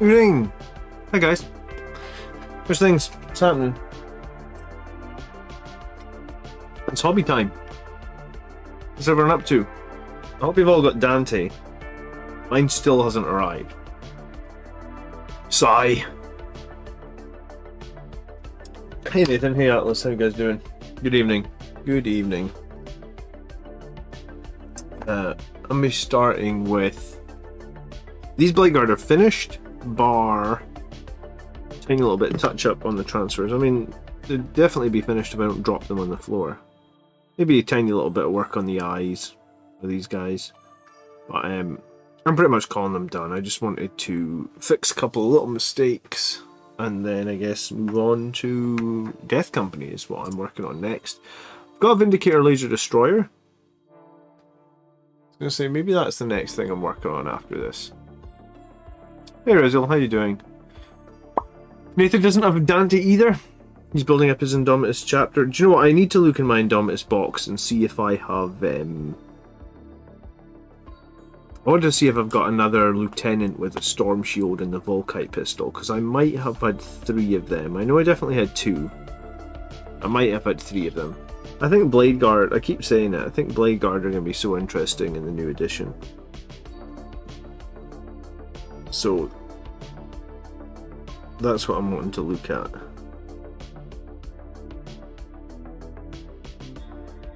Evening. Hi guys. There's things. What's happening? It's hobby time. What's everyone up to? I hope you've all got Dante. Mine still hasn't arrived. Sigh. Hey Nathan, hey Atlas, how you guys doing? Good evening. Good evening. I'm be starting with these Bladeguard are finished, bar taking a little bit of touch up on the transfers. I mean, they'd definitely be finished if I don't drop them on the floor. Maybe a tiny little bit of work on the eyes of these guys, but I'm pretty much calling them done. I just wanted to fix a couple of little mistakes and then I guess move on to Death Company is what I'm working on next. I've got a Vindicator Laser Destroyer. I was going to say, maybe that's the next thing I'm working on after this. Hey Rizal, how you doing? Nathan doesn't have Dante either. He's building up his Indomitus chapter. Do you know what? I need to look in my Indomitus box and see if I have... I want to see if I've got another lieutenant with a storm shield and the Volkite pistol, because I might have had 3 of them. I know I definitely had 2. I might have had 3 of them. I think Bladeguard, I keep saying it, I think Bladeguard are going to be so interesting in the new edition. So, that's what I'm wanting to look at.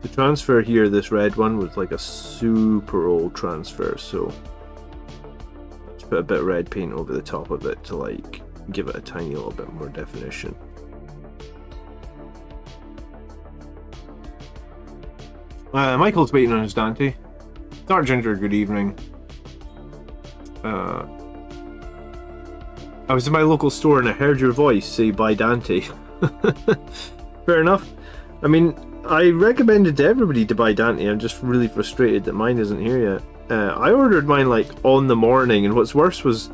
The transfer here, this red one, was like a super old transfer, so let's put a bit of red paint over the top of it to like give it a tiny little bit more definition. Michael's waiting on his Dante. Dark Ginger, good evening. I was in my local store and I heard your voice say buy Dante. Fair enough. I mean, I recommended to everybody to buy Dante. I'm just really frustrated that mine isn't here yet. I ordered mine like on the morning, and what's worse was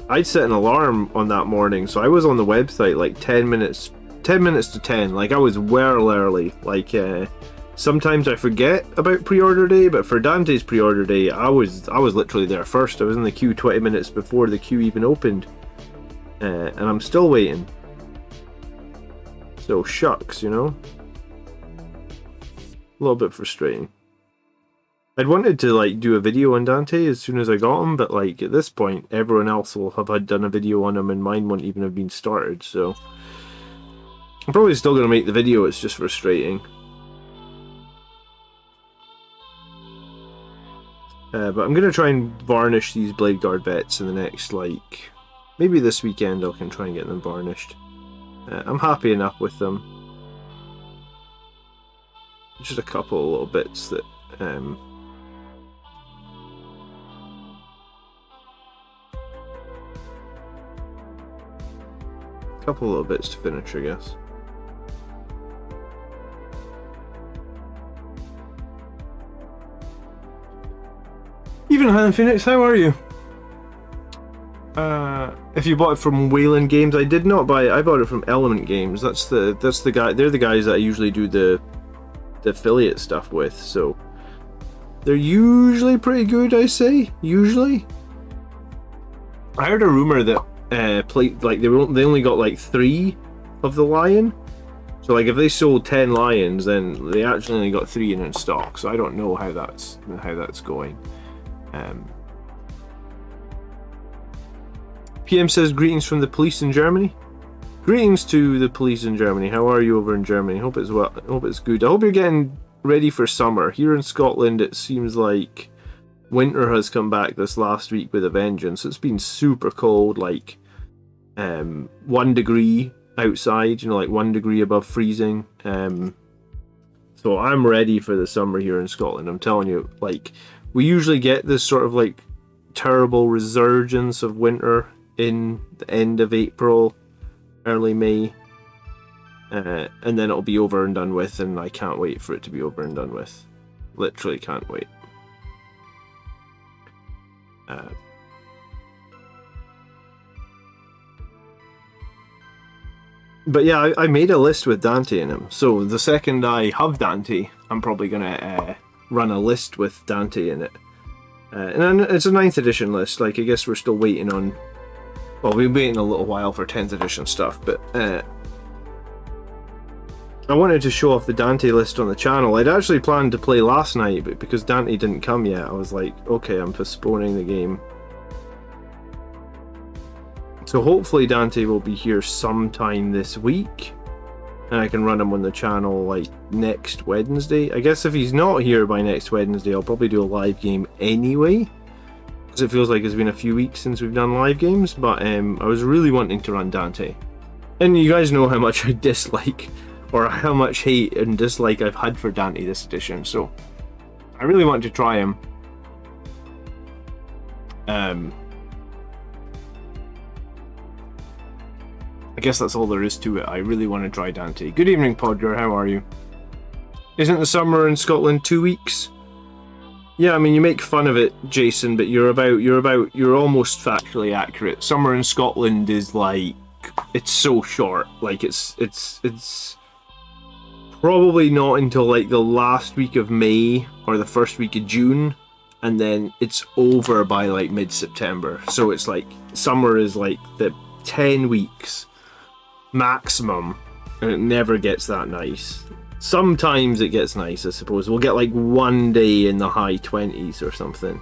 I'd set an alarm on that morning, so I was on the website like 10 minutes to 10. Like I was well early. Like sometimes I forget about pre-order day, but for Dante's pre-order day, I was literally there first. I was in the queue 20 minutes before the queue even opened, and I'm still waiting. So shucks, you know. A little bit frustrating. I'd wanted to like do a video on Dante as soon as I got him, but like at this point everyone else will have had done a video on him and mine won't even have been started, so I'm probably still going to make the video. It's just frustrating. But I'm going to try and varnish these Bladeguard vets in the next, like, maybe this weekend I can try and get them varnished. I'm happy enough with them. Just a couple of little bits that couple of little bits to finish, I guess. Even Highland Phoenix, how are you? If you bought it from Wayland Games, I did not buy it. I bought it from Element Games. That's the guy. They're the guys that I usually do the affiliate stuff with, so they're usually pretty good, I say. Usually, I heard a rumor that they only got like 3 of the Lion, So like if they sold 10 lions, then they actually only got 3 in stock. So I don't know how that's going. PM says greetings from the police in Germany. Greetings to the police in Germany. How are you over in Germany? Hope it's well. Hope it's good. I hope you're getting ready for summer. Here in Scotland, it seems like winter has come back this last week with a vengeance. It's been super cold, like 1 degree outside, like 1 degree above freezing. So I'm ready for the summer here in Scotland. I'm telling you, like, we usually get this sort of like terrible resurgence of winter in the end of April, early May, and then it'll be over and done with, and I can't wait for it to be over and done with. Literally can't wait. But yeah, I made a list with Dante in him. So the second I have Dante, I'm probably gonna run a list with Dante in it. And then it's a 9th edition list. Like, I guess we're still waiting on. Well, we've been waiting a little while for 10th edition stuff, but I wanted to show off the Dante list on the channel. I'd actually planned to play last night, but because Dante didn't come yet, I was like, okay, I'm postponing the game. So hopefully Dante will be here sometime this week, and I can run him on the channel like next Wednesday. I guess if he's not here by next Wednesday, I'll probably do a live game anyway, because it feels like it's been a few weeks since we've done live games. But I was really wanting to run Dante, and you guys know how much I dislike, or how much hate and dislike I've had for Dante this edition, so I really want to try him. I guess that's all there is to it. I really want to try Dante. Good evening, Podger. How are you? Isn't the summer in Scotland 2 weeks? Yeah, I mean, you make fun of it, Jason, but you're almost factually accurate. Summer in Scotland is like, it's so short. Like, it's probably not until like the last week of May or the first week of June, and then it's over by like mid-September. So it's like, summer is like the 10 weeks maximum, and it never gets that nice. Sometimes it gets nice, I suppose. We'll get like 1 day in the high 20s or something,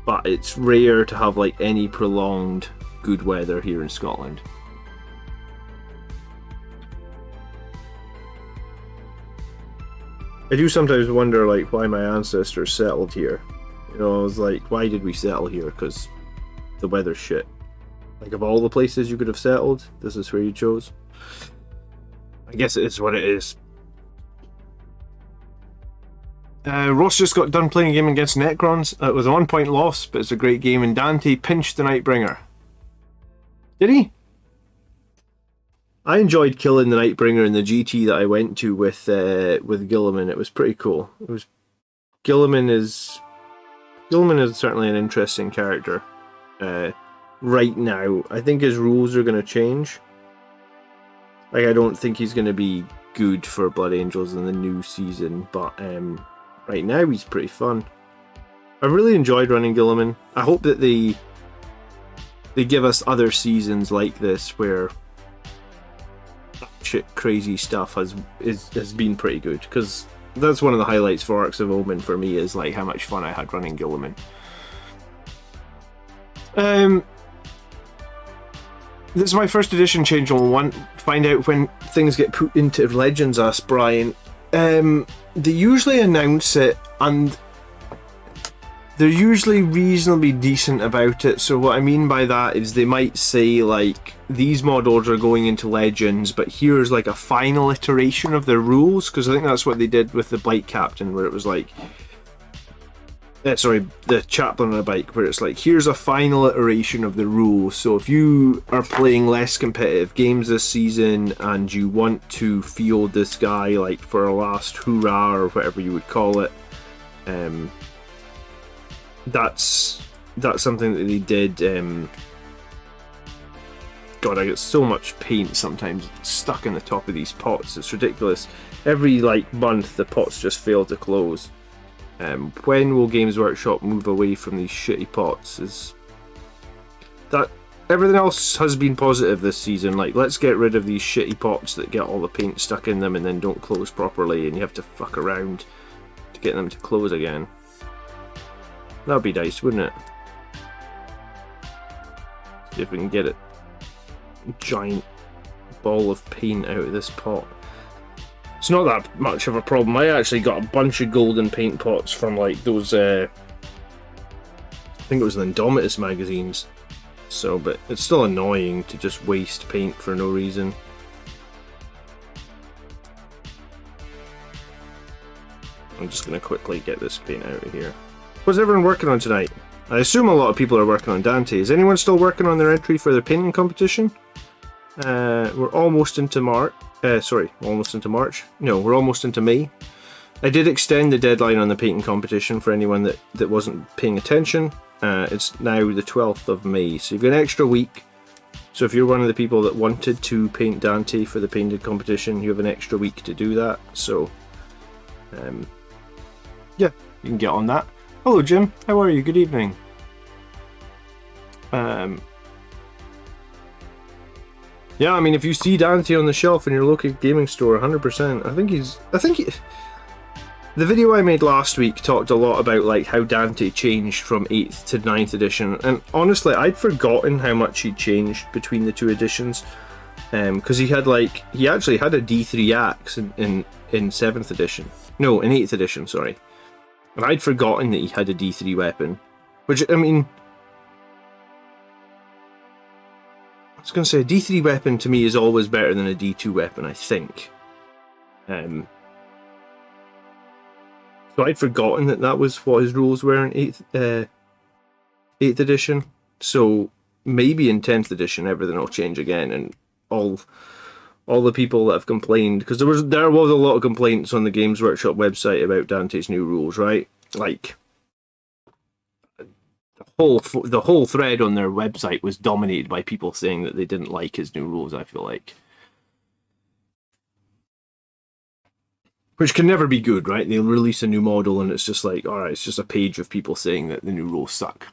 but it's rare to have like any prolonged good weather here in Scotland. I do sometimes wonder like why my ancestors settled here. You know, I was like, why did we settle here? Because the weather's shit. Like, of all the places you could have settled, this is where you chose. I guess it is what it is. Ross just got done playing a game against Necrons. It was a 1-point loss, but it's a great game, and Dante pinched the Nightbringer. Did he? I enjoyed killing the Nightbringer in the GT that I went to with Gilliman. It was pretty cool. Gilliman is certainly an interesting character. Right now, I think his rules are going to change. Like, I don't think he's going to be good for Blood Angels in the new season, but right now he's pretty fun. I really enjoyed running Gilliman. I hope that they give us other seasons like this where shit crazy stuff has been pretty good, because that's one of the highlights for Arcs of Omen for me, is like how much fun I had running Gilliman. This is my first edition change. I'll find out when things get put into Legends, asked Brian. They usually announce it, and they're usually reasonably decent about it. So what I mean by that is they might say like, these models are going into Legends, but here's like a final iteration of their rules, because I think that's what they did with the Blight Captain, where it was like, the Chaplain on a Bike, where it's like, here's a final iteration of the rules. So if you are playing less competitive games this season and you want to field this guy like for a last hurrah or whatever you would call it, that's something that they did. God, I get so much paint sometimes stuck in the top of these pots. It's ridiculous. Every like month the pots just fail to close. When will Games Workshop move away from these shitty pots? Is that everything else has been positive this season. Like, let's get rid of these shitty pots that get all the paint stuck in them and then don't close properly, and you have to fuck around to get them to close again. That'd be nice, wouldn't it? See if we can get a giant ball of paint out of this pot. It's not that much of a problem. I actually got a bunch of golden paint pots from like those, I think it was the Indomitus magazines. So, but it's still annoying to just waste paint for no reason. I'm just going to quickly get this paint out of here. What's everyone working on tonight? I assume a lot of people are working on Dante. Is anyone still working on their entry for their painting competition? We're almost into March. Almost into March. No, we're almost into May. I did extend the deadline on the painting competition for anyone that wasn't paying attention. It's now the 12th of May, so you've got an extra week. So if you're one of the people that wanted to paint Dante for the painted competition, you have an extra week to do that. So, yeah, you can get on that. Hello, Jim. How are you? Good evening. Yeah, I mean, if you see Dante on the shelf in your local gaming store, 100%. The video I made last week talked a lot about like how Dante changed from 8th to 9th edition, and honestly, I'd forgotten how much he changed between the two editions. Because he actually had a D3 axe in 7th edition. No, in 8th edition, sorry. And I'd forgotten that he had a D3 weapon. Which, I mean, I was going to say, a D3 weapon to me is always better than a D2 weapon, I think. So I'd forgotten that was what his rules were in 8th edition. So maybe in 10th edition everything will change again, and all the people that have complained, because there was a lot of complaints on the Games Workshop website about Dante's new rules, right? Like the whole thread on their website was dominated by people saying that they didn't like his new rules, I feel like. Which can never be good, right? They'll release a new model and it's just like, alright, it's just a page of people saying that the new rules suck.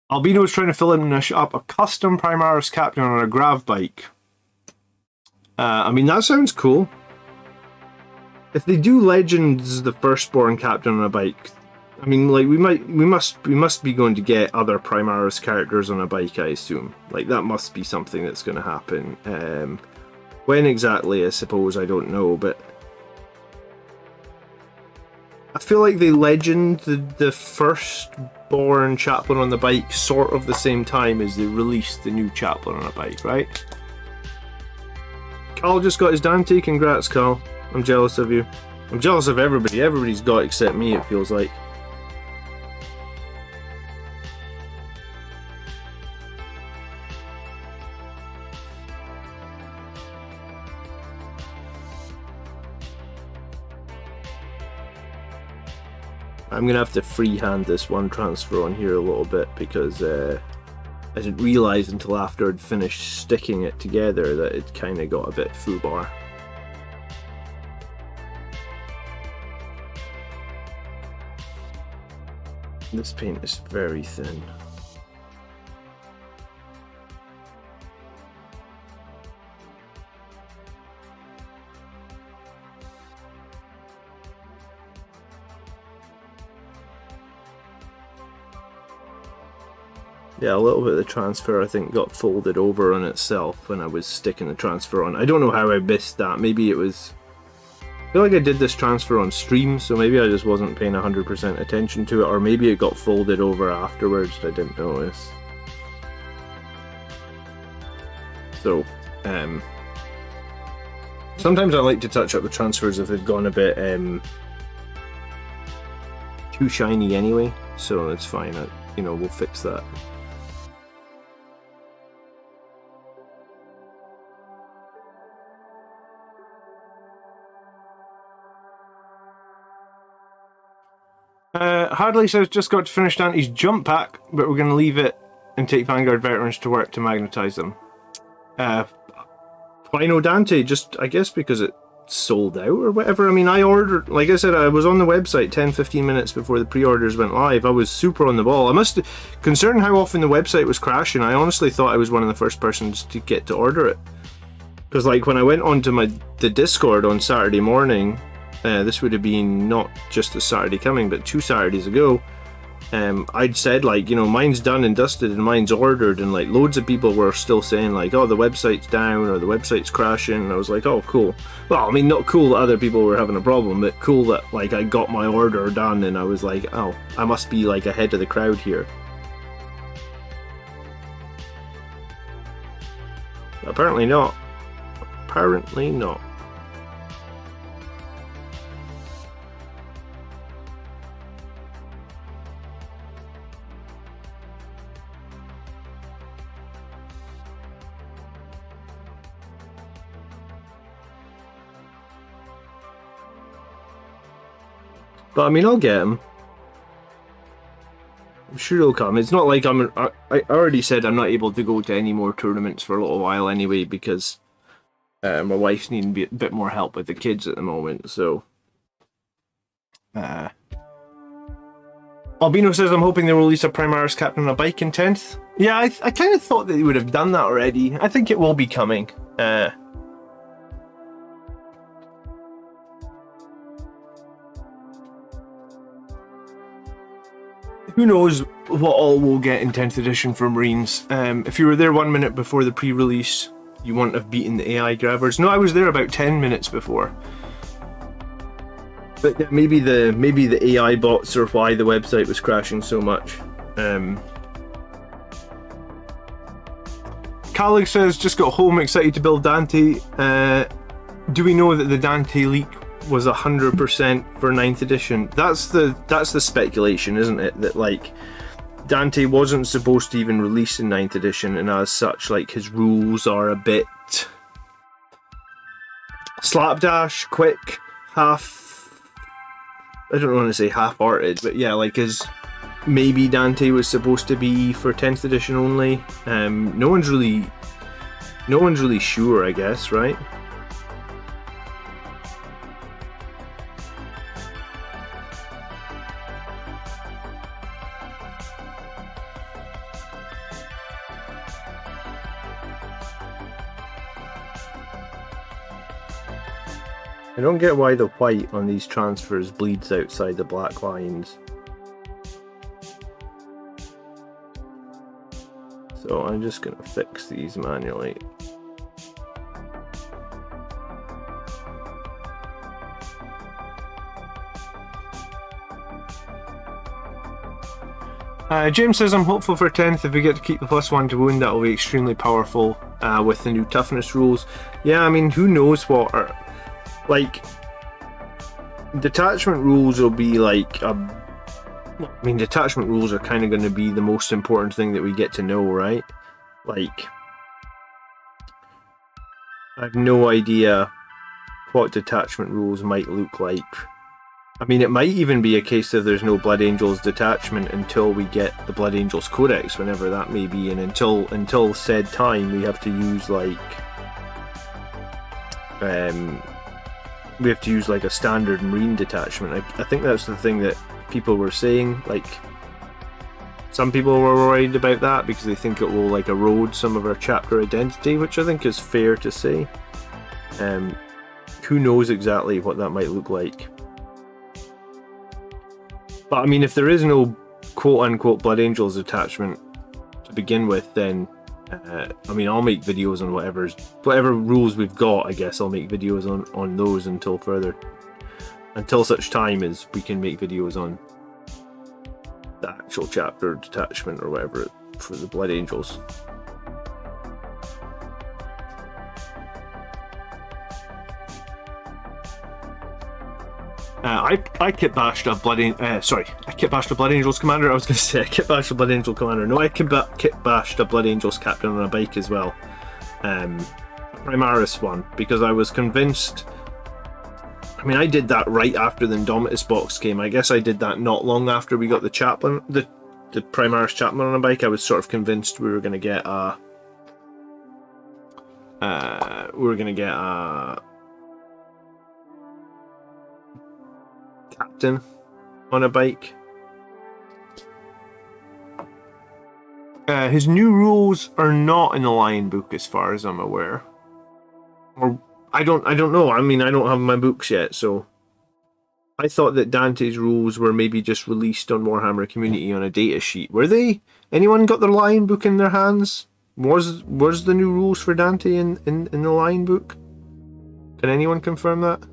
Albino's trying to fill in up a custom Primaris captain on a grav bike. I mean, that sounds cool. If they do Legends, the Firstborn captain on a bike, I mean, like we must be going to get other Primaris characters on a bike, I assume. Like that must be something that's going to happen. When exactly, I suppose, I don't know, but I feel like they legend the Firstborn chaplain on the bike sort of the same time as they released the new chaplain on a bike, right? Carl just got his Dante. Congrats, Carl. I'm jealous of you. I'm jealous of everybody. Everybody's got except me, it feels like. I'm going to have to freehand this one transfer on here a little bit because I didn't realise until after I'd finished sticking it together that it kind of got a bit foobar. This paint is very thin. Yeah, a little bit of the transfer I think got folded over on itself when I was sticking the transfer on. I don't know how I missed that. Maybe it was... I feel like I did this transfer on stream, so maybe I just wasn't paying 100% attention to it, or maybe it got folded over afterwards and I didn't notice. So, sometimes I like to touch up the transfers if they've gone a bit too shiny anyway, so it's fine. We'll fix that. Hardley says just got to finish Dante's jump pack, but we're going to leave it and take Vanguard veterans to work to magnetize them. Why no Dante? Just, I guess, because sold out or whatever. I mean, I ordered, like I said, I was on the website 10-15 minutes before the pre-orders went live. I was super on the ball. Considering how often the website was crashing, I honestly thought I was one of the first persons to get to order it. Because like when I went onto the Discord on Saturday morning, this would have been not just a Saturday coming, but 2 Saturdays ago, I'd said like, you know, mine's done and dusted and mine's ordered, and like loads of people were still saying like, oh, the website's down or the website's crashing, and I was like, oh, cool. Well, I mean, not cool that other people were having a problem, but cool that like I got my order done, and I was like, oh, I must be like ahead of the crowd here. Apparently not. Apparently not. But I mean, I'll get him. I'm sure he'll come. It's not like I already said I'm not able to go to any more tournaments for a little while anyway, because my wife's needing a bit more help with the kids at the moment, so... Albino says, I'm hoping they'll release a Primaris Captain on a Bike in 10th. Yeah, I kind of thought that they would have done that already. I think it will be coming. Who knows what all we'll get in 10th edition from Marines. If you were there 1 minute before the pre-release, you wouldn't have beaten the AI grabbers. No, I was there about 10 minutes before. But yeah, maybe the AI bots are why the website was crashing so much. Calig says, just got home, excited to build Dante. Do we know that the Dante leak was 100% for 9th edition? That's the speculation, isn't it? That like Dante wasn't supposed to even release in 9th edition, and as such, like his rules are a bit slapdash, quick, half. I don't want to say half-hearted, but yeah, like maybe Dante was supposed to be for 10th edition only. No one's really sure, I guess, right? I don't get why the white on these transfers bleeds outside the black lines. So I'm just going to fix these manually. James says, I'm hopeful for 10th. If we get to keep the +1 to wound, that will be extremely powerful with the new toughness rules. Yeah, I mean, who knows what are... Like, detachment rules will be like detachment rules are kind of going to be the most important thing that we get to know, right? Like, I have no idea what detachment rules might look like. I mean, it might even be a case of there's no Blood Angels detachment until we get the Blood Angels Codex, whenever that may be, and until said time we have to use like a standard Marine detachment. I think that's the thing that people were saying. Like, some people were worried about that because they think it will like erode some of our chapter identity, which I think is fair to say. Who knows exactly what that might look like. But I mean, if there is no quote-unquote Blood Angels attachment to begin with, then I mean, I'll make videos on whatever rules we've got. I guess I'll make videos on those until such time as we can make videos on the actual chapter detachment or whatever for the Blood Angels. I kit bashed a Blood Angels commander. I was going to say I kit bashed a Blood Angel commander. No, I kit bashed a Blood Angels captain on a bike as well. Primaris one, because I was convinced. I mean, I did that right after the Indomitus box came. I guess I did that not long after we got the chaplain, the Primaris chaplain on a bike. I was sort of convinced we were going to get a captain on a bike. His new rules are not in the Lion book, as far as I'm aware. Or I don't know. I mean, I don't have my books yet, so I thought that Dante's rules were maybe just released on Warhammer Community on a data sheet. Were they? Anyone got their Lion book in their hands? Was the new rules for Dante in the Lion book? Can anyone confirm that?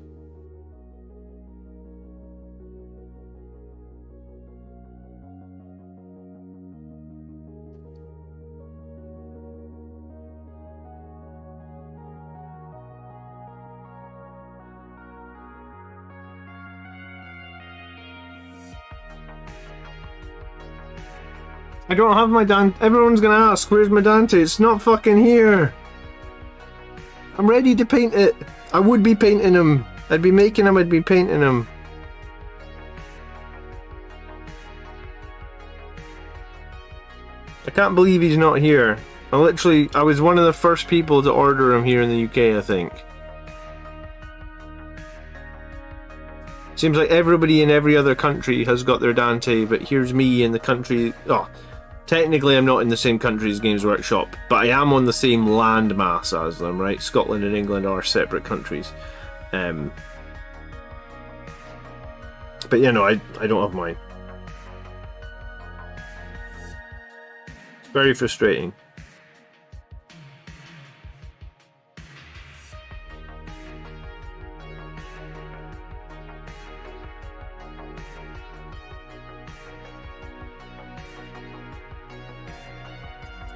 I don't have my Dante. Everyone's gonna ask, where's my Dante? It's not fucking here. I'm ready to paint it. I would be painting him. I'd be making him, I'd be painting him. I can't believe he's not here. I was one of the first people to order him here in the UK, I think. Seems like everybody in every other country has got their Dante, but here's me in the country... Oh, technically I'm not in the same country as Games Workshop, but I am on the same land mass as them, right? Scotland and England are separate countries. But yeah, no, I don't have mine. It's very frustrating.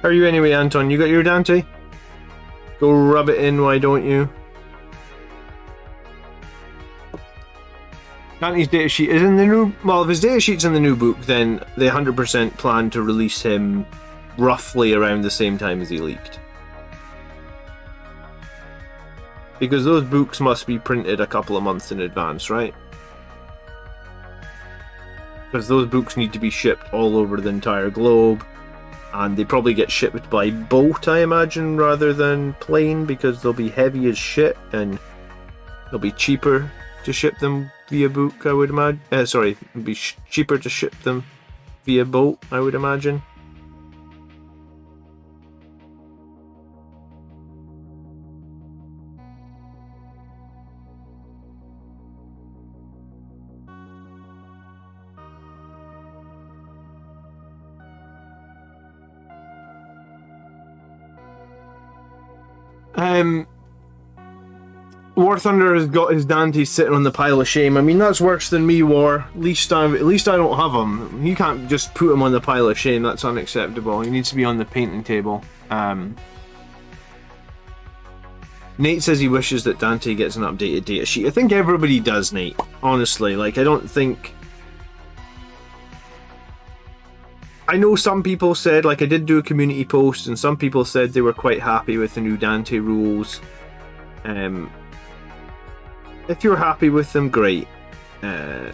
How are you anyway, Anton? You got your Dante? Go rub it in, why don't you? Dante's datasheet is in the new... Well, if his datasheet's in the new book, then they 100% plan to release him roughly around the same time as he leaked. Because those books must be printed a couple of months in advance, right? Because those books need to be shipped all over the entire globe. And they probably get shipped by boat, I imagine, rather than plane, because they'll be heavy as shit and it'll be cheaper to ship them via book, I would imagine. Sorry, it'll be cheaper to ship them via boat, I would imagine. War Thunder has got his Dante sitting on the pile of shame. I mean, that's worse than me, War. At least I don't have him. You can't just put him on the pile of shame. That's unacceptable. He needs to be on the painting table. Nate says he wishes that Dante gets an updated datasheet. I think everybody does, Nate. Honestly, like, I don't think... I know some people said, like, I did do a community post, and some people said they were quite happy with the new Dante rules. If you're happy with them, great.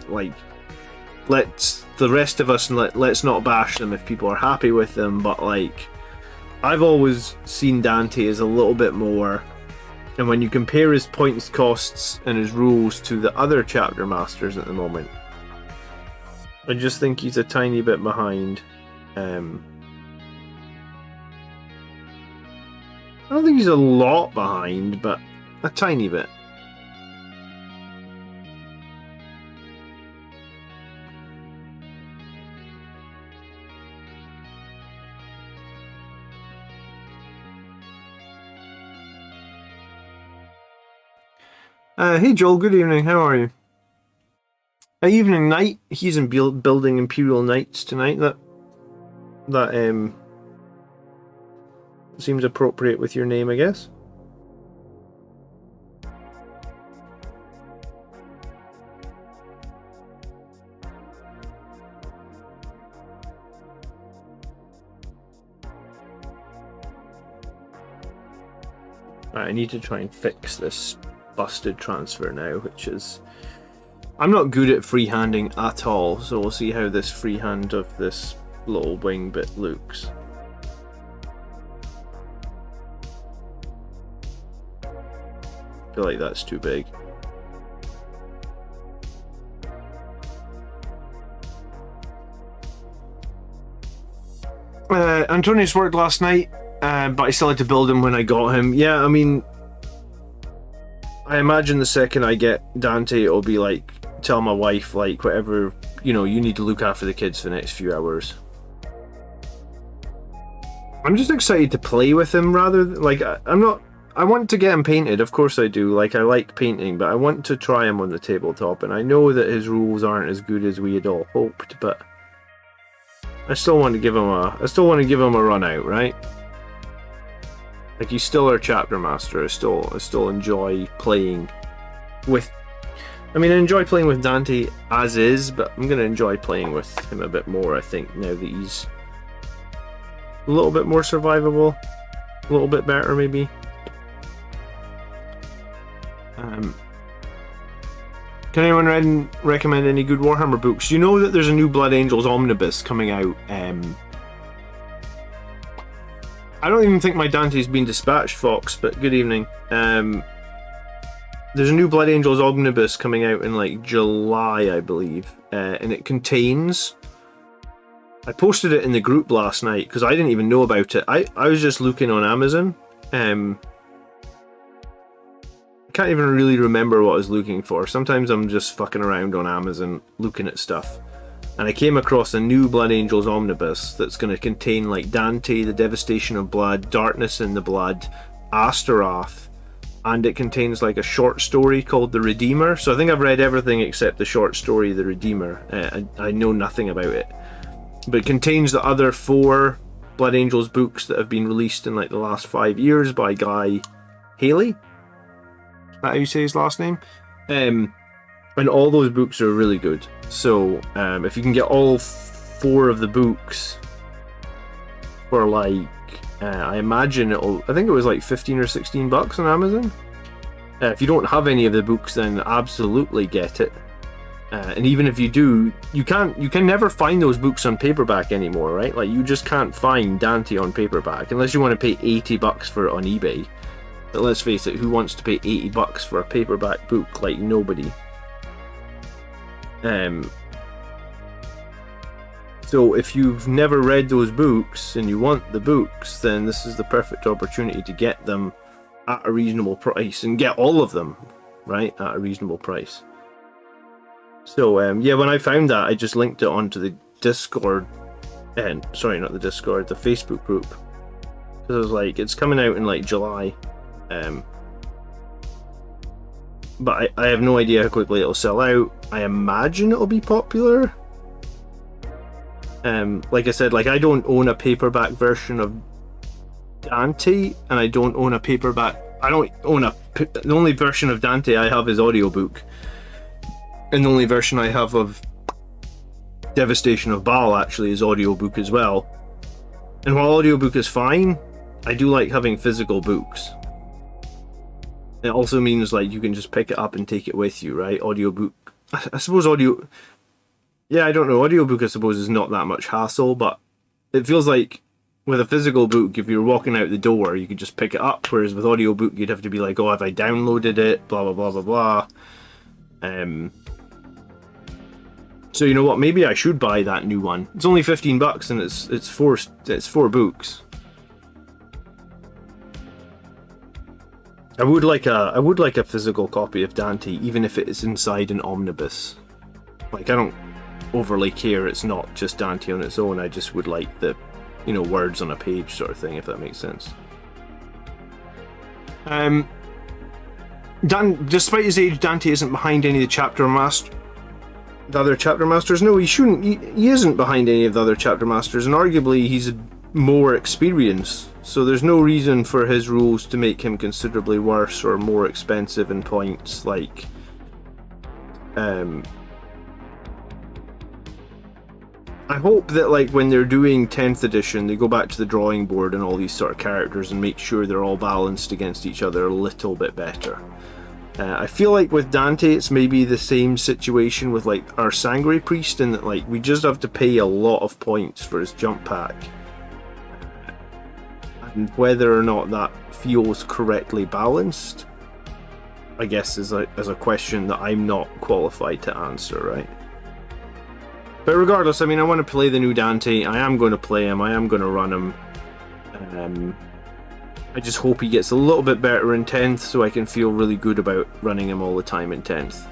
Like, let's the rest of us let's not bash them if people are happy with them. But like, I've always seen Dante as a little bit more. And when you compare his points costs and his rules to the other chapter masters at the moment, I just think he's a tiny bit behind. I don't think he's a lot behind, but a tiny bit. Hey Joel, good evening, how are you? Evening Knight, he's in building Imperial Knights tonight. That seems appropriate with your name, I guess. Right, I need to try and fix this busted transfer now, which is... I'm not good at freehanding at all, so we'll see how this freehand of this little wing bit looks. I feel like that's too big. Antonius worked last night, but I still had to build him when I got him. Yeah, I mean, I imagine the second I get Dante, it'll be like, tell my wife, like, whatever, you know, you need to look after the kids for the next few hours. I'm just excited to play with him rather than, like, I want to get him painted, of course I do, like, I like painting, but I want to try him on the tabletop, and I know that his rules aren't as good as we had all hoped, but I still want to give him a run out, right? Like, he's still our chapter master. I still enjoy playing with, I mean, I enjoy playing with Dante as is, but I'm gonna enjoy playing with him a bit more, I think, now that he's a little bit more survivable, a little bit better maybe. Can anyone recommend any good Warhammer books? You know that there's a new Blood Angels omnibus coming out. I don't even think my Dante's been dispatched, Fox, but good evening. There's a new Blood Angels omnibus coming out in like July, I believe, and it contains... I posted it in the group last night because I didn't even know about it. I was just looking on Amazon. I can't even really remember what I was looking for. Sometimes I'm just fucking around on Amazon looking at stuff. And I came across a new Blood Angels omnibus that's going to contain like Dante, the Devastation of Blood, Darkness in the Blood, Astaroth, and it contains like a short story called The Redeemer. So I think I've read everything except the short story The Redeemer. I know nothing about it. But it contains the other 4 Blood Angels books that have been released in like the last 5 years by Guy Haley. Is that how you say his last name? And all those books are really good. So if you can get all 4 of the books for like, I imagine I think it was like 15 or 16 bucks on Amazon. If you don't have any of the books, then absolutely get it. And even if you do, you can never find those books on paperback anymore, right? Like, you just can't find Dante on paperback unless you want to pay 80 bucks for it on eBay. But let's face it, who wants to pay 80 bucks for a paperback book? Like, nobody. So if you've never read those books and you want the books, then this is the perfect opportunity to get them at a reasonable price and get all of them, right, at a reasonable price. So yeah, when I found that, I just linked it onto the Discord, and sorry, not the Discord, the Facebook group, because I was like, it's coming out in like July, but I have no idea how quickly it'll sell out. I imagine it'll be popular. Like I said, like, I don't own a paperback version of Dante, and I don't own a paperback. The only version of Dante I have is Audiobook. And the only version I have of Devastation of Baal actually is Audiobook as well. And while Audiobook is fine, I do like having physical books. It also means like you can just pick it up and take it with you, right? Audiobook, I suppose yeah, I don't know, Audiobook I suppose is not that much hassle, but it feels like with a physical book, if you're walking out the door, you could just pick it up, whereas with Audiobook you'd have to be like, oh, have I downloaded it, blah blah blah blah blah. So you know what? Maybe I should buy that new one. It's only 15 bucks, and it's 4 books. I would like a physical copy of Dante, even if it is inside an omnibus. Like, I don't overly care. It's not just Dante on its own. I just would like the, you know, words on a page sort of thing, if that makes sense. Despite his age, Dante isn't behind any of the other chapter masters. No, he shouldn't. He isn't behind any of the other chapter masters, and arguably he's more experienced, so there's no reason for his rules to make him considerably worse or more expensive in points. Like, I hope that, like, when they're doing 10th edition, they go back to the drawing board and all these sort of characters and make sure they're all balanced against each other a little bit better. I feel like with Dante it's maybe the same situation with like our Sangre Priest, in that like we just have to pay a lot of points for his jump pack, and whether or not that feels correctly balanced, I guess is a question that I'm not qualified to answer, right? But regardless, I mean, I want to play the new Dante. I am going to play him. I am going to run him. I just hope he gets a little bit better in 10th so I can feel really good about running him all the time in 10th.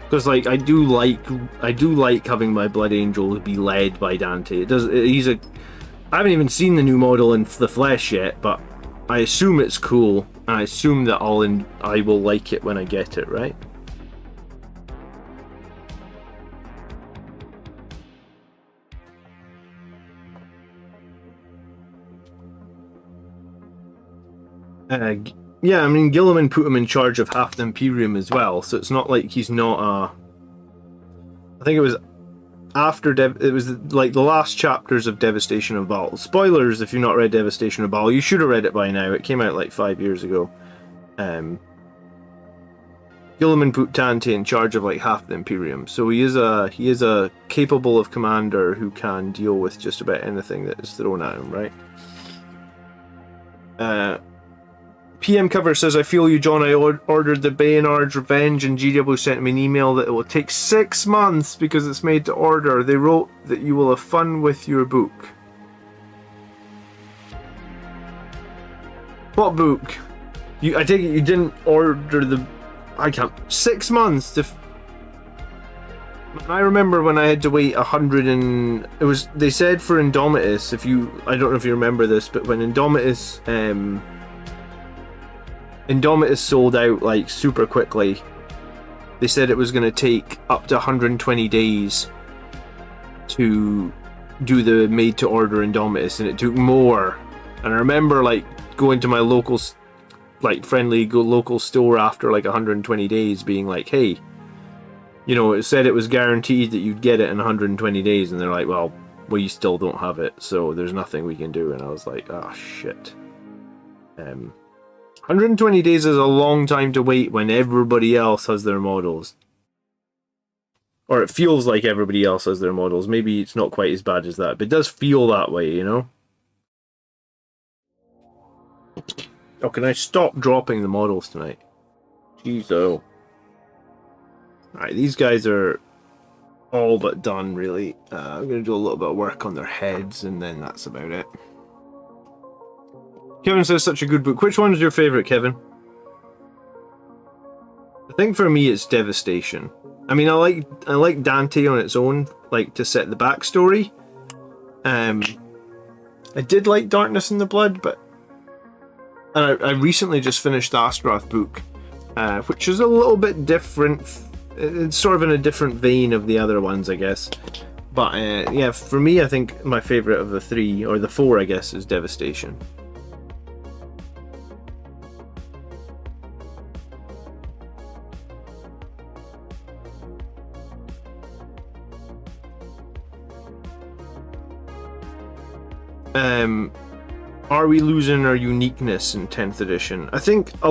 Because like I do like having my Blood Angel be led by Dante. I haven't even seen the new model in the flesh yet, but I assume it's cool, and I assume that I will like it when I get it, right? Yeah, I mean, Gilliman put him in charge of half the Imperium as well, so it's not like he's not a... I think it was after... it was like the last chapters of Devastation of Baal. Spoilers if you've not read Devastation of Baal. You should have read it by now. It came out like 5 years ago. Gilliman put Dante in charge of like half the Imperium, so he is a capable of commander who can deal with just about anything that is thrown at him, right? PM Cover says, I feel you, John. I ordered the Bayonard's Revenge, and GW sent me an email that it will take 6 months because it's made to order. They wrote that you will have fun with your book. What book? I take it you didn't order the... I can't... 6 months to... I remember when I had to wait 100 and... It was... They said for Indomitus, if you... I don't know if you remember this, but when Indomitus... Indomitus sold out like super quickly. They said it was going to take up to 120 days to do the made to order Indomitus, and it took more. And I remember like going to my local, like friendly local store after like 120 days being like, hey, you know, it said it was guaranteed that you'd get it in 120 days, and they're like, well, we still don't have it, so there's nothing we can do. And I was like, oh shit. 120 days is a long time to wait when everybody else has their models. Or it feels like everybody else has their models. Maybe it's not quite as bad as that, but it does feel that way, you know? Oh, can I stop dropping the models tonight? Jeez, oh. Alright, these guys are all but done, really. I'm going to do a little bit of work on their heads, and then that's about it. Kevin says, such a good book. Which one is your favourite, Kevin? I think for me it's Devastation. I mean, I like Dante on its own, like to set the backstory. I did like Darkness in the Blood, but I recently just finished the Astaroth book, which is a little bit different. It's sort of in a different vein of the other ones, I guess. But yeah, for me, I think my favourite of the three, or the four, I guess, is Devastation. Are we losing our uniqueness in 10th edition? I think at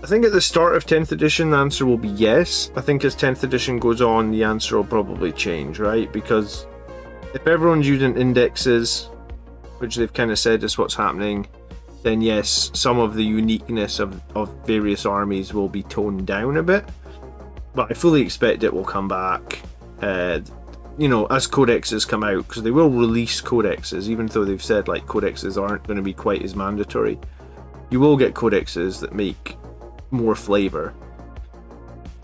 the start of 10th edition the answer will be yes. I think as 10th edition goes on the answer will probably change, right? Because if everyone's using indexes, which they've kind of said is what's happening, then yes, some of the uniqueness of various armies will be toned down a bit. But I fully expect it will come back. You know, as codexes come out, because they will release codexes, even though they've said like codexes aren't going to be quite as mandatory. You will get codexes that make more flavour.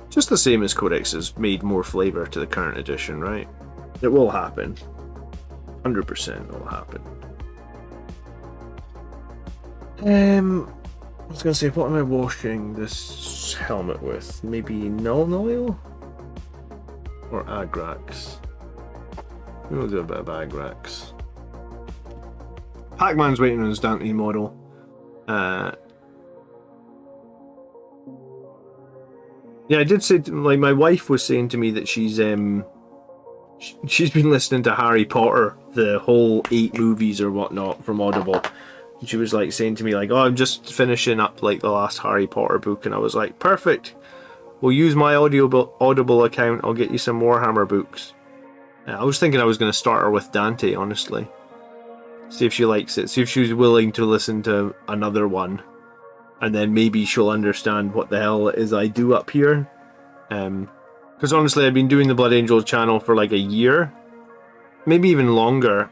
Just the same as codexes made more flavour to the current edition, right? It will happen. 100% it will happen. I was going to say, what am I washing this helmet with? Maybe Nuln Oil? Or Agrax? We'll do a bit of Agrax. Pac-Man's waiting on his Dante model. Yeah, I did say, like, my wife was saying to me that she's been listening to Harry Potter, the whole 8 movies or whatnot from Audible. And she was like saying to me like, oh, I'm just finishing up like the last Harry Potter book, and I was like, perfect. We'll use my Audible account. I'll get you some Warhammer books. I was thinking I was going to start her with Dante, honestly. See if she likes it. See if she's willing to listen to another one. and then maybe she'll understand what the hell it is I do up here. Because honestly, I've been doing the Blood Angels channel for like a year, maybe even longer.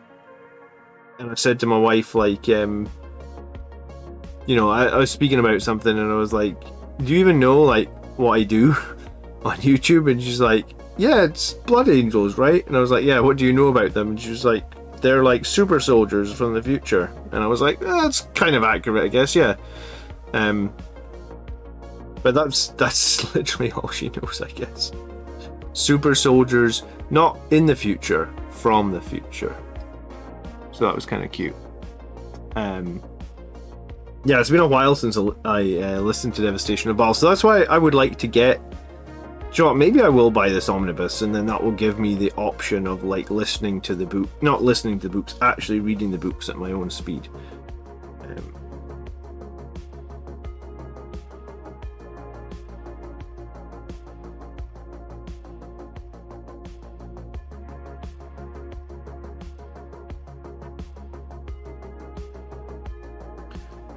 And I said to my wife, like, you know, I was speaking about something, and I was like, do you even know, like, what I do on YouTube? And she's like, yeah, it's Blood Angels, right? And I was like, yeah, what do you know about them? And she was like, they're like super soldiers from the future. And I was like, that's kind of accurate, I guess, yeah. But that's literally all she knows, I guess. Super soldiers, not in the future, from the future. So that was kind of cute. Yeah, it's been a while since I listened to Devastation of Baal, so that's why I would like to get... Do you know what, maybe I will buy this omnibus, and then that will give me the option of like listening to the book, not listening to the books, actually reading the books at my own speed.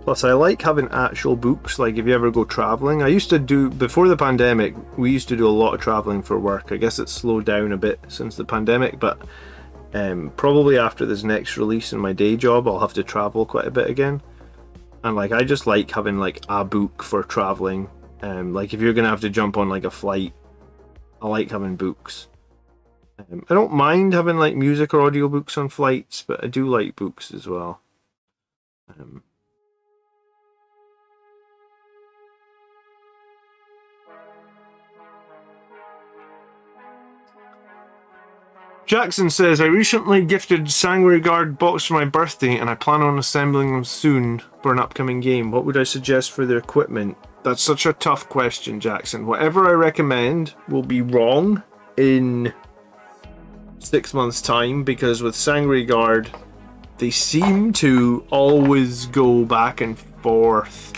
Plus, I like having actual books, like if you ever go travelling. I used to do, before the pandemic, we used to do a lot of travelling for work. I guess it's slowed down a bit since the pandemic, but probably after this next release in my day job, I'll have to travel quite a bit again. And like, I just like having like a book for travelling. Like if you're going to have to jump on like a flight, I like having books. I don't mind having like music or audiobooks on flights, but I do like books as well. Jackson says, I recently gifted Sanguinary Guard box for my birthday and I plan on assembling them soon for an upcoming game. What would I suggest for their equipment? That's such a tough question, Jackson. Whatever I recommend will be wrong in 6 months' time, because with Sanguinary Guard, they seem to always go back and forth.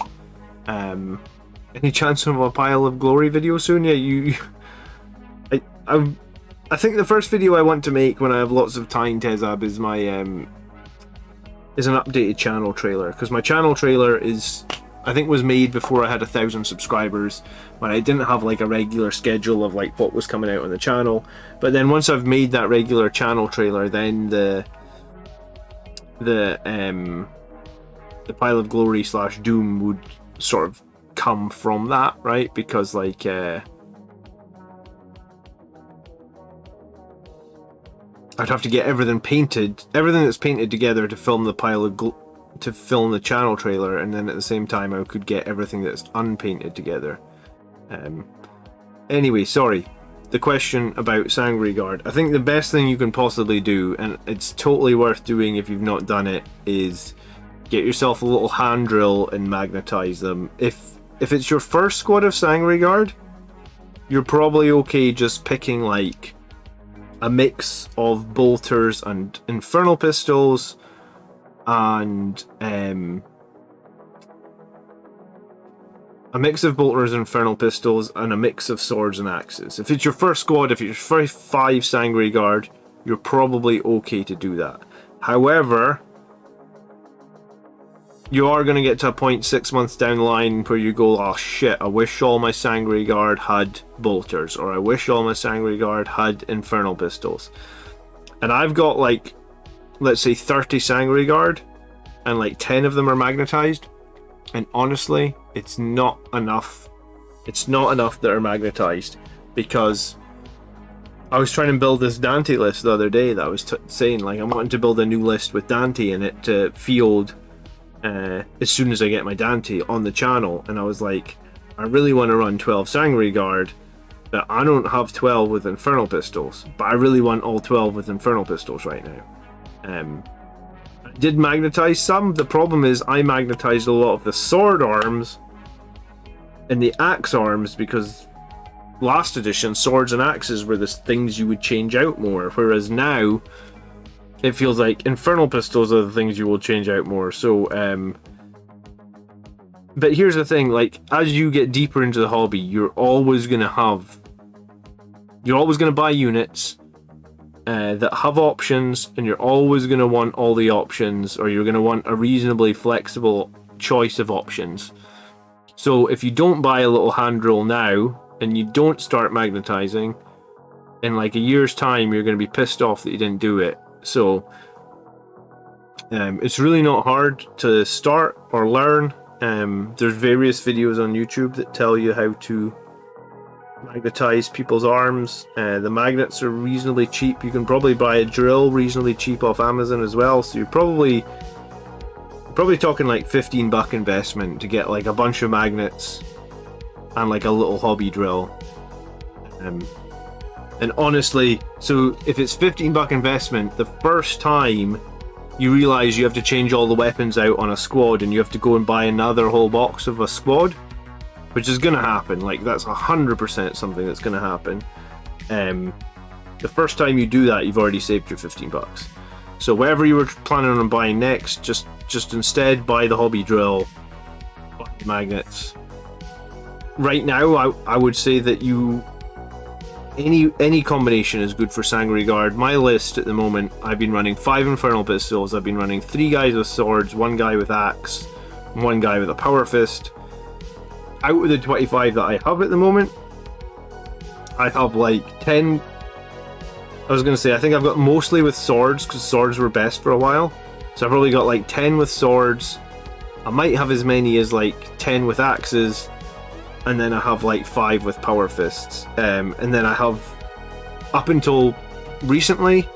Any chance of a Pile of Glory video soon? Yeah, I think the first video I want to make when I have lots of time, Tezab, is my is an updated channel trailer, because my channel trailer I think was made before I had 1,000 subscribers, when I didn't have like a regular schedule of like what was coming out on the channel. But then once I've made that regular channel trailer, then the Pile of Glory / Doom would sort of come from that, right? Because like I'd have to get everything that's painted together to film the film the channel trailer, and then at the same time I could get everything that's unpainted together. Anyway, sorry. The question about Sanguinary Guard. I think the best thing you can possibly do, and it's totally worth doing if you've not done it, is get yourself a little hand drill and magnetize them. If it's your first squad of Sanguinary Guard, you're probably okay just picking like a mix of bolters and infernal pistols and a mix of bolters and infernal pistols and a mix of swords and axes. If it's your first squad, if it's your first 5 Sanguinary Guard, you're probably okay to do that. However, you are going to get to a point 6 months down the line where you go, oh shit, I wish all my Sanguinary Guard had bolters, or I wish all my Sanguinary Guard had infernal pistols. And I've got like, let's say 30 Sanguinary Guard, and like 10 of them are magnetized, and honestly, it's not enough. It's not enough that are magnetized, because I was trying to build this Dante list the other day that I was saying, like, I'm wanting to build a new list with Dante in it to field as soon as I get my Dante on the channel, and I was like, I really want to run 12 Sanguinary Guard, but I don't have 12 with infernal pistols, but I really want all 12 with infernal pistols right now. I did magnetize some. The problem is I magnetized a lot of the sword arms and the axe arms, because last edition swords and axes were the things you would change out more, whereas now it feels like infernal pistols are the things you will change out more. So but here's the thing, like, as you get deeper into the hobby, you're always going to buy units that have options, and you're always going to want all the options, or you're going to want a reasonably flexible choice of options. So if you don't buy a little hand drill now and you don't start magnetizing, in like a year's time you're going to be pissed off that you didn't do it. So it's really not hard to start or learn. There's various videos on YouTube that tell you how to magnetize people's arms. The magnets are reasonably cheap. You can probably buy a drill reasonably cheap off Amazon as well, so you're probably talking like $15 investment to get like a bunch of magnets and like a little hobby drill. And honestly, so if it's $15 investment, the first time you realize you have to change all the weapons out on a squad and you have to go and buy another whole box of a squad, which is gonna happen. Like, that's 100% something that's gonna happen. The first time you do that, you've already saved your $15. So whatever you were planning on buying next, just instead buy the hobby drill, buy the magnets. Right now, I would say that any combination is good for Sangreguard. My list at the moment, I've been running 5 Infernal Pistols, I've been running 3 guys with swords, 1 guy with axe, 1 guy with a power fist. Out of the 25 that I have at the moment, I have like 10. I was going to say, I think I've got mostly with swords, because swords were best for a while. So I've probably got like 10 with swords. I might have as many as like 10 with axes. And then I have like 5 with power fists. And then I have, up until recently,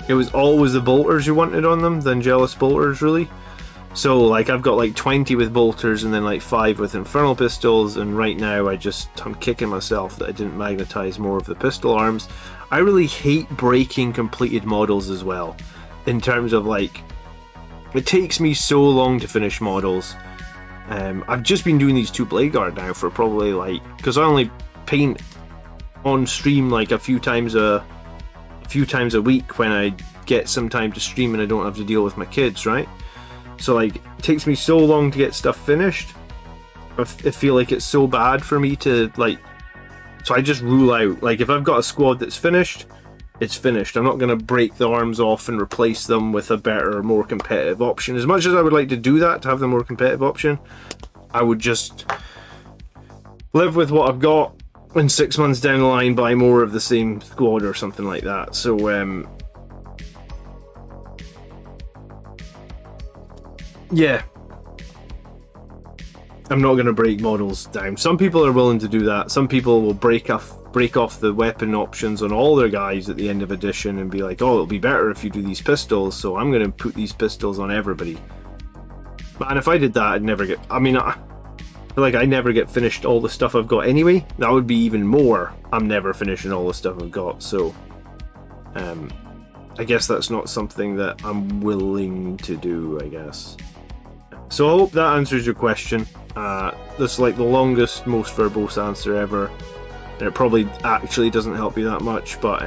it was always the bolters you wanted on them, the Angelus bolters really. So like I've got like 20 with bolters and then like 5 with infernal pistols, and right now I'm kicking myself that I didn't magnetize more of the pistol arms. I really hate breaking completed models as well, in terms of like, it takes me so long to finish models. I've just been doing these 2 blade guard now for probably like, because I only paint on stream like a few times a week when I get some time to stream and I don't have to deal with my kids, right? So like, it takes me so long to get stuff finished. I feel like it's so bad for me to like, so I just rule out, like if I've got a squad that's finished, it's finished. I'm not going to break the arms off and replace them with a better, more competitive option. As much as I would like to do that, to have the more competitive option, I would just live with what I've got, and 6 months down the line buy more of the same squad or something like that. So yeah, I'm not going to break models down. Some people are willing to do that. Some people will break off the weapon options on all their guys at the end of edition and be like, oh, it'll be better if you do these pistols, so I'm going to put these pistols on everybody. Man, if I did that, I'd never get, I mean, I feel like I never get finished all the stuff I've got anyway. That would be even more, I'm never finishing all the stuff I've got. So I guess that's not something that I'm willing to do, I guess. So I hope that answers your question. This is like the longest, most verbose answer ever, and it probably actually doesn't help you that much, but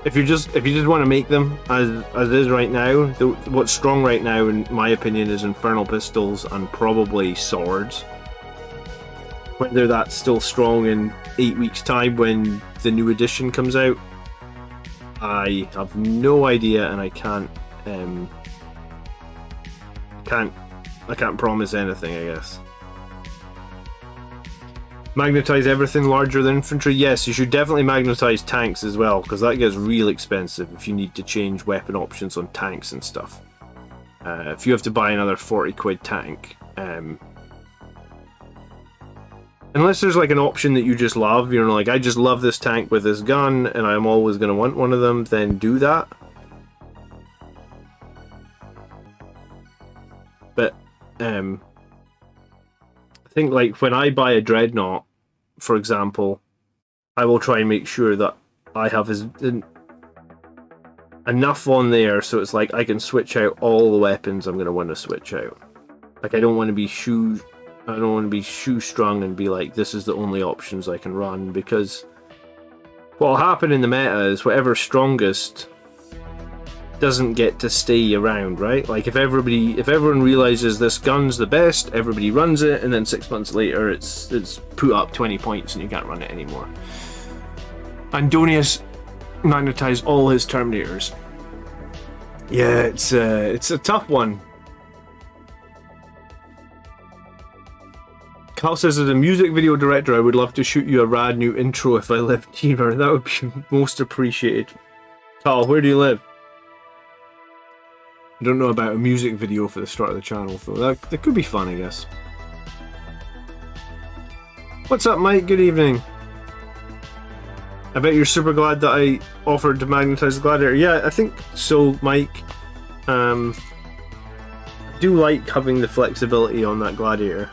if you just want to make them as is right now, what's strong right now in my opinion is infernal pistols and probably swords. Whether that's still strong in 8 weeks time when the new edition comes out, I have no idea, and I can't promise anything, I guess. Magnetize everything larger than infantry? Yes, you should definitely magnetize tanks as well, because that gets real expensive if you need to change weapon options on tanks and stuff. If you have to buy another 40 quid tank, unless there's like an option that you just love, you know, like I just love this tank with this gun and I'm always going to want one of them, then do that. But I think like when I buy a dreadnought, for example, I will try and make sure that I have enough on there so it's like I can switch out all the weapons I'm going to want to switch out. Like I don't want to be shoestrung and be like, this is the only options I can run, because what'll happen in the meta is whatever's strongest doesn't get to stay around, right? Like if everyone realizes this gun's the best, everybody runs it, and then 6 months later it's put up 20 points and you can't run it anymore. Andonius magnetized all his Terminators. Yeah, it's a tough one. Carl says, as a music video director, I would love to shoot you a rad new intro if I lived nearer. That would be most appreciated. Carl, where do you live? I don't know about a music video for the start of the channel, so that could be fun, I guess. What's up, Mike? Good evening. I bet you're super glad that I offered to magnetize the Gladiator. Yeah, I think so, Mike. I do like having the flexibility on that Gladiator.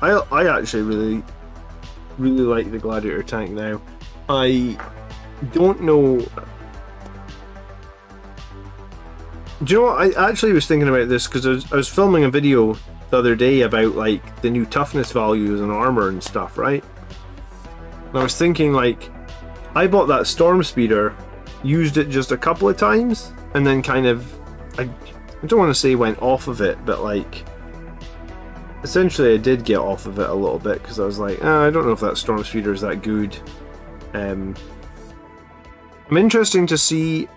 I actually really like the Gladiator tank now. I don't know. Do you know what? I actually was thinking about this because I was filming a video the other day about like the new toughness values and armor and stuff, right? And I was thinking, like, I bought that Storm Speeder, used it just a couple of times, and then kind of, I don't want to say went off of it, but like, essentially I did get off of it a little bit because I was like, I don't know if that Storm Speeder is that good. I'm interested to see,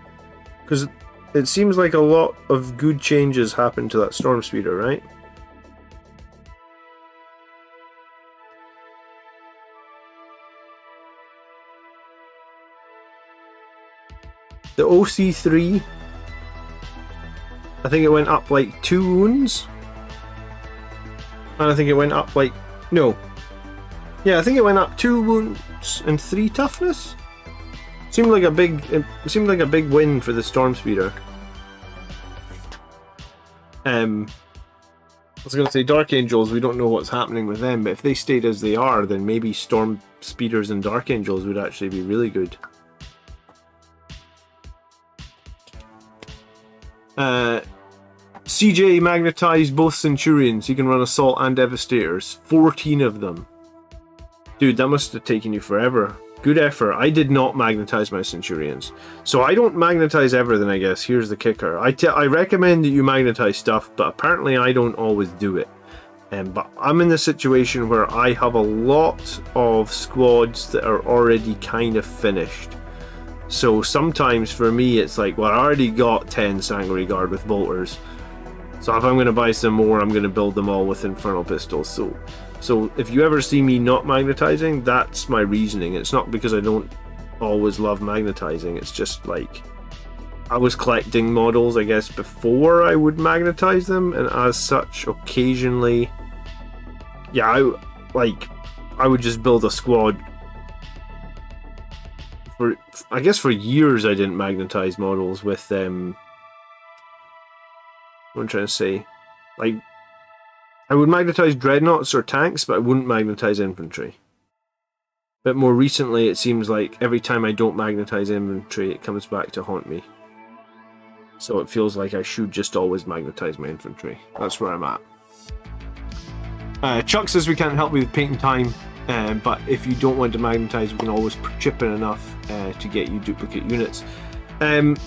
because it seems like a lot of good changes happened to that Storm Speeder, right? The OC3, I think it went up like 2 wounds. And I think it went up like, no. Yeah, I think it went up 2 wounds and 3 toughness. It seemed like a big win for the Storm Speeder. I was going to say Dark Angels, we don't know what's happening with them, but if they stayed as they are, then maybe Storm Speeders and Dark Angels would actually be really good. CJ magnetized both Centurions. He can run Assault and Devastators. 14 of them. Dude, that must have taken you forever. Good effort. I did not magnetize my Centurions. So I don't magnetize everything, I guess. Here's the kicker. I recommend that you magnetize stuff, but apparently I don't always do it. But I'm in the situation where I have a lot of squads that are already kind of finished. So sometimes for me it's like, well, I already got 10 Sanguinary Guard with bolters. So if I'm going to buy some more, I'm going to build them all with Infernal Pistols. So if you ever see me not magnetizing, that's my reasoning. It's not because I don't always love magnetizing. It's just like, I was collecting models, I guess, before I would magnetize them. And as such, occasionally, yeah, I would just build a squad. I guess for years I didn't magnetize models with what I'm trying to say, like, I would magnetize dreadnoughts or tanks, but I wouldn't magnetize infantry. But more recently it seems like every time I don't magnetize infantry it comes back to haunt me. So it feels like I should just always magnetize my infantry. That's where I'm at. Chuck says we can't help you with painting time. But if you don't want to magnetize, we can always chip in enough to get you duplicate units. I'm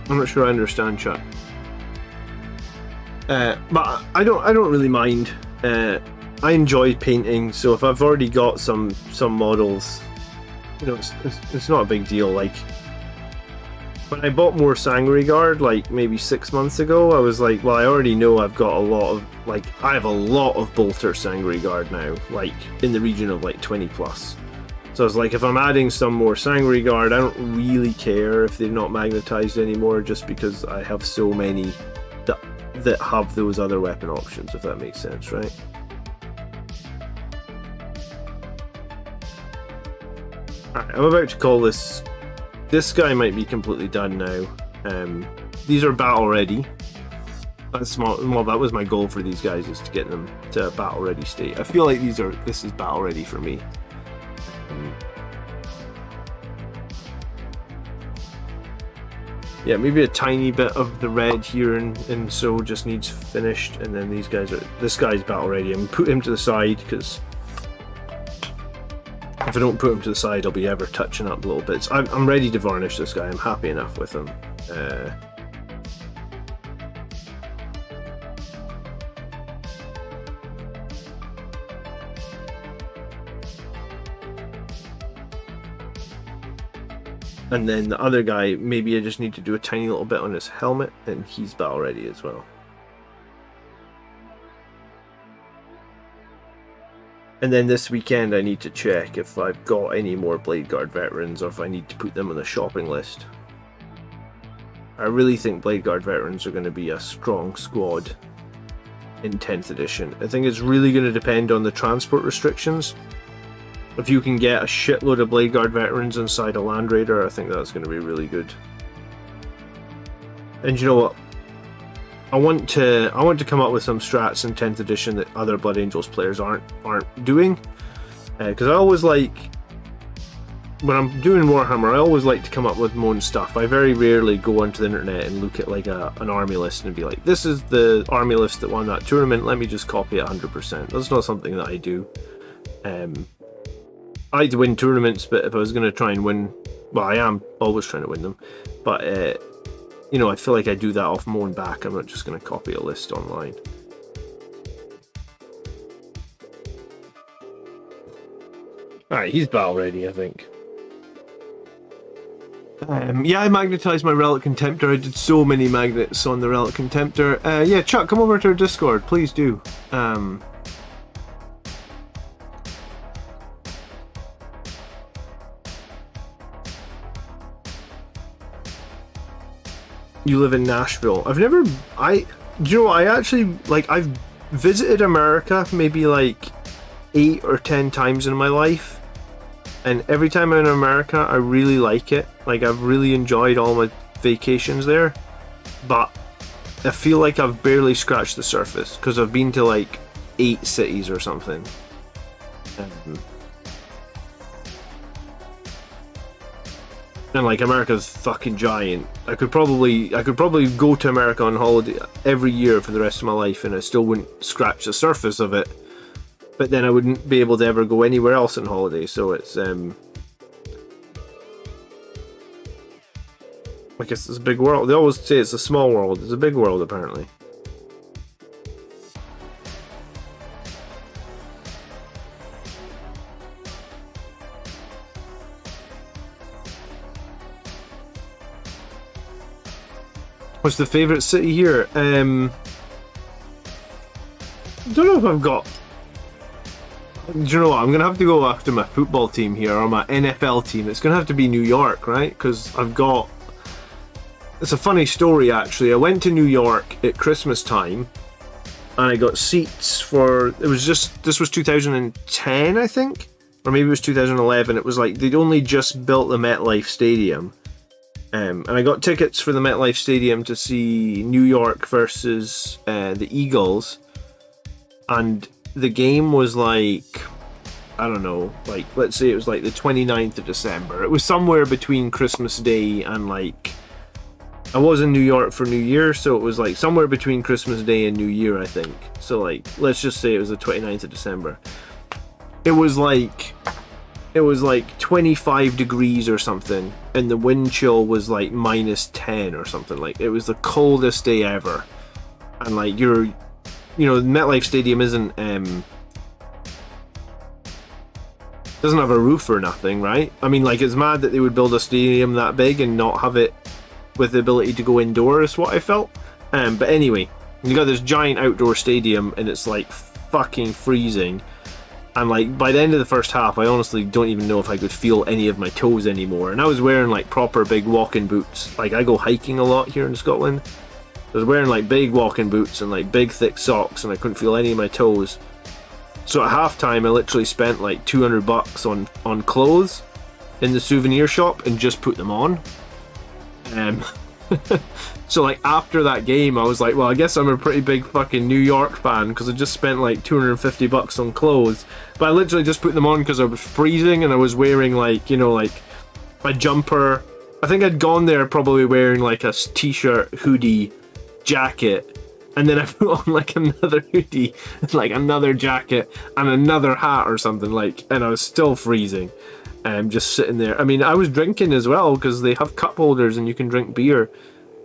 not sure I understand, Chuck. But I don't really mind. I enjoy painting, so if I've already got some models, you know, it's not a big deal. Like, when I bought more Sanguinary Guard, like maybe 6 months ago, I was like, well, I already know I've got a lot of, like, I have a lot of Bolter Sanguinary Guard now, like, in the region of like 20 plus. So I was like, if I'm adding some more Sanguinary Guard, I don't really care if they're not magnetized anymore, just because I have so many that have those other weapon options, if that makes sense, right? Alright, I'm about to call this. This guy might be completely done now. These are battle ready. That's well, that was my goal for these guys, is to get them to a battle ready state. I feel like this is battle ready for me. Yeah, maybe a tiny bit of the red here and so just needs finished, and then this guy's battle ready. I'm gonna put him to the side, because if I don't put him to the side, I'll be ever touching up little bits. I'm ready to varnish this guy. I'm happy enough with him. And then the other guy, maybe I just need to do a tiny little bit on his helmet, and he's battle ready as well. And then this weekend I need to check if I've got any more Blade Guard veterans or if I need to put them on the shopping list. I really think Blade Guard veterans are going to be a strong squad in 10th edition. I think it's really going to depend on the transport restrictions. If you can get a shitload of Blade Guard veterans inside a Land Raider, I think that's going to be really good. And you know what? I want to come up with some strats in 10th edition that other Blood Angels players aren't doing, because I always like, when I'm doing Warhammer, I always like to come up with my own stuff. I very rarely go onto the internet and look at like an army list and be like, this is the army list that won that tournament, let me just copy it 100%. That's not something that I do. I like to win tournaments, but if I was going to try and win, well, I am always trying to win them, but you know, I feel like I do that off my own back. I'm not just going to copy a list online. Alright, he's battle ready, I think. Yeah, I magnetized my Relic Contemptor. I did so many magnets on the Relic Contemptor. Yeah, Chuck, come over to our Discord, please do. You live in Nashville. I've never, do you know, I actually, like, I've visited America maybe like 8 or 10 times in my life. And every time I'm in America, I really like it. Like, I've really enjoyed all my vacations there. But I feel like I've barely scratched the surface because I've been to like 8 cities or something. And like, America's fucking giant. I could probably go to America on holiday every year for the rest of my life and I still wouldn't scratch the surface of it. But then I wouldn't be able to ever go anywhere else on holiday, so it's I guess it's a big world. They always say it's a small world. It's a big world, apparently. What's the favourite city here? I don't know if I've got... Do you know what? I'm going to have to go after my football team here, or my NFL team. It's going to have to be New York, right? Because I've got... It's a funny story, actually. I went to New York at Christmas time, and I got seats for... It was just... This was 2010, I think? Or maybe it was 2011. It was like, they'd only just built the MetLife Stadium. And I got tickets for the MetLife Stadium to see New York versus the Eagles. And the game was like, I don't know, like, let's say it was like the 29th of December. It was somewhere between Christmas Day and like, I was in New York for New Year, so it was like somewhere between Christmas Day and New Year, I think. So like, let's just say it was the 29th of December. It was like 25 degrees or something, and the wind chill was like -10 or something. Like, it was the coldest day ever. And like, you know, MetLife Stadium isn't doesn't have a roof or nothing, right? I mean, like, it's mad that they would build a stadium that big and not have it with the ability to go indoors, what I felt. But anyway, you got this giant outdoor stadium and it's like fucking freezing. And like, by the end of the first half, I honestly don't even know if I could feel any of my toes anymore. And I was wearing like proper big walking boots. Like, I go hiking a lot here in Scotland. I was wearing like big walking boots and like big thick socks, and I couldn't feel any of my toes. So at halftime, I literally spent like $200 on clothes in the souvenir shop and just put them on. So like, after that game, I was like, well, I guess I'm a pretty big fucking New York fan because I just spent like $250 on clothes. But I literally just put them on because I was freezing, and I was wearing like, you know, like a jumper. I think I'd gone there probably wearing like a t-shirt, hoodie, jacket, and then I put on like another hoodie, like another jacket, and another hat or something, like, and I was still freezing. Just sitting there. I mean, I was drinking as well because they have cup holders and you can drink beer.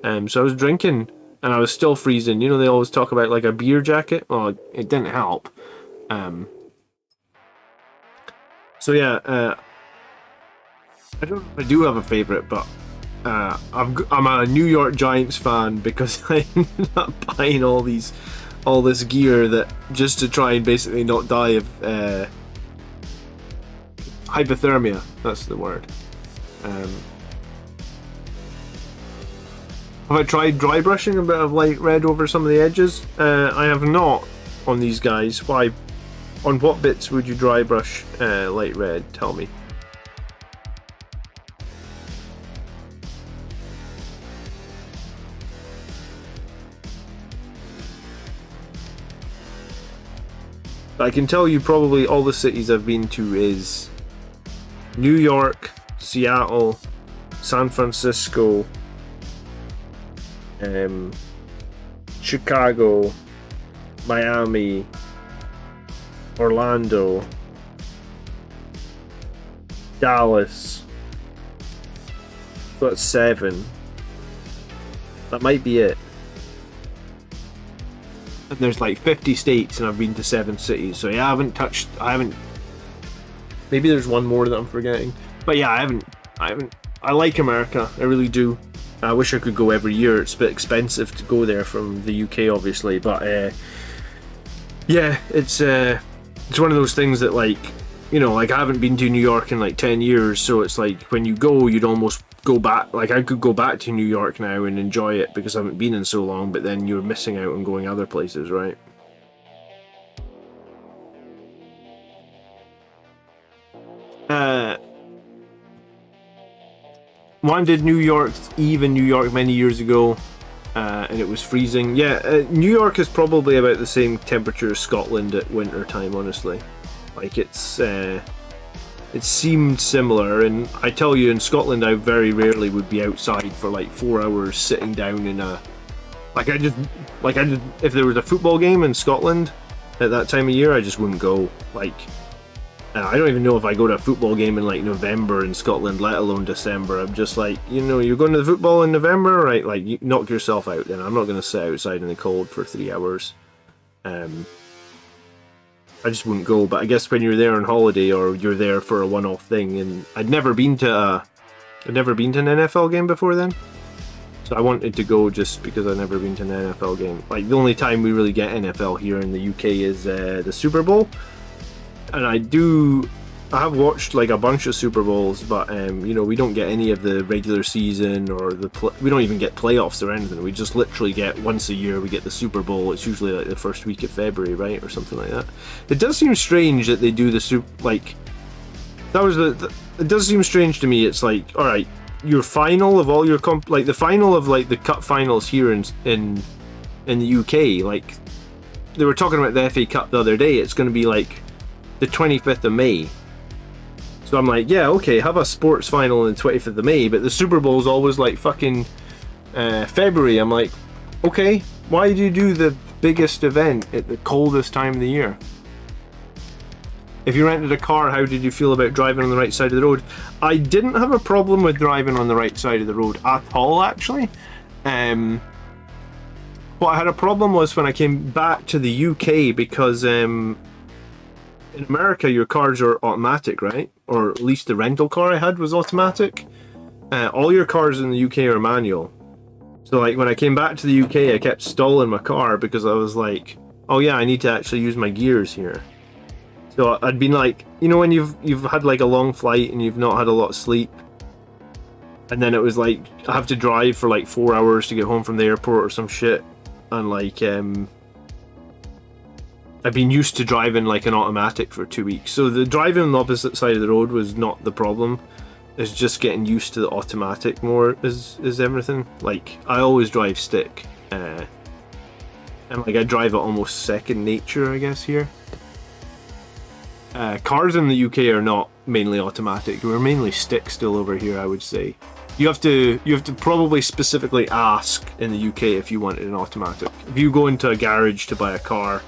So I was drinking and I was still freezing. You know, they always talk about like a beer jacket. Well, it didn't help. So yeah, I don't know if I do have a favourite, but I'm a New York Giants fan because I ended up buying all this gear that just to try and basically not die of hypothermia. That's the word. Have I tried dry brushing a bit of light red over some of the edges? I have not on these guys. Why? On what bits would you dry brush light red? Tell me. I can tell you probably all the cities I've been to is New York, Seattle, San Francisco, Chicago, Miami, Orlando, Dallas. So that's 7. That might be it. And there's like 50 states and I've been to 7 cities. So yeah, I haven't maybe there's one more that I'm forgetting. But yeah, I haven't I like America, I really do. I wish I could go every year. It's a bit expensive to go there from the UK obviously, but yeah, it's one of those things that, like, you know, like I haven't been to New York in like 10 years, so it's like when you go, you'd almost go back. Like I could go back to New York now and enjoy it because I haven't been in so long, but then you're missing out on going other places, right? One did New York's Eve in New York many years ago, and it was freezing. Yeah, New York is probably about the same temperature as Scotland at winter time, honestly. Like it seemed similar, and I tell you, in Scotland I very rarely would be outside for like 4 hours sitting down in a if there was a football game in Scotland at that time of year, I just wouldn't go. Like I don't even know if I go to a football game in like November in Scotland, let alone December. I'm just like, you know, you're going to the football in November, right? Like, you knock yourself out then. I'm not going to sit outside in the cold for 3 hours. I just wouldn't go. But I guess when you're there on holiday or you're there for a one-off thing, and I'd never been to an NFL game before then. So I wanted to go just because I'd never been to an NFL game. Like, the only time we really get NFL here in the UK is the Super Bowl. And I have watched like a bunch of Super Bowls, but you know, we don't get any of the regular season or we don't even get playoffs or anything. We just literally get once a year we get the Super Bowl. It's usually like the first week of February, right, or something like that. It does seem strange that they do the it does seem strange to me. It's like, all right, your final of all your like the final of like the cup finals here in the UK, like they were talking about the FA Cup the other day. It's going to be like the 25th of May. So I'm like, yeah, okay, have a sports final on the 25th of May, but the Super Bowl's always like fucking February. I'm like, okay, why do you do the biggest event at the coldest time of the year? If you rented a car, how did you feel about driving on the right side of the road? I didn't have a problem with driving on the right side of the road at all, actually. What I had a problem was when I came back to the UK, because in America, your cars are automatic, right? Or at least the rental car I had was automatic. All your cars in the UK are manual. So like when I came back to the UK, I kept stalling my car because I was like, oh yeah, I need to actually use my gears here. So I'd been like, you know, when you've had like a long flight and you've not had a lot of sleep, and then it was like I have to drive for like 4 hours to get home from the airport or some shit, and like I've been used to driving like an automatic for 2 weeks. So the driving on the opposite side of the road was not the problem. It's just getting used to the automatic more is everything. Like I always drive stick. And like I drive it almost second nature, I guess, here. Cars in the UK are not mainly automatic. We're mainly stick still over here, I would say. You have to probably specifically ask in the UK if you wanted an automatic. If you go into a garage to buy a car,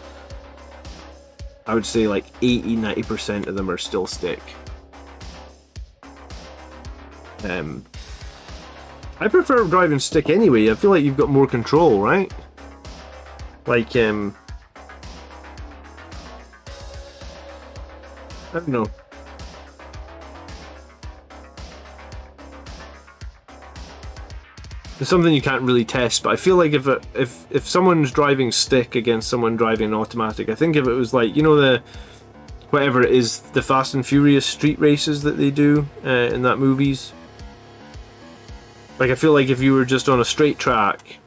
I would say like 80-90% of them are still stick. I prefer driving stick anyway. I feel like you've got more control, right? Like, I don't know. It's something you can't really test, but I feel like if someone's driving stick against someone driving an automatic, I think if it was like, you know, whatever it is, the Fast and Furious street races that they do in that movies. Like, I feel like if you were just on a straight track,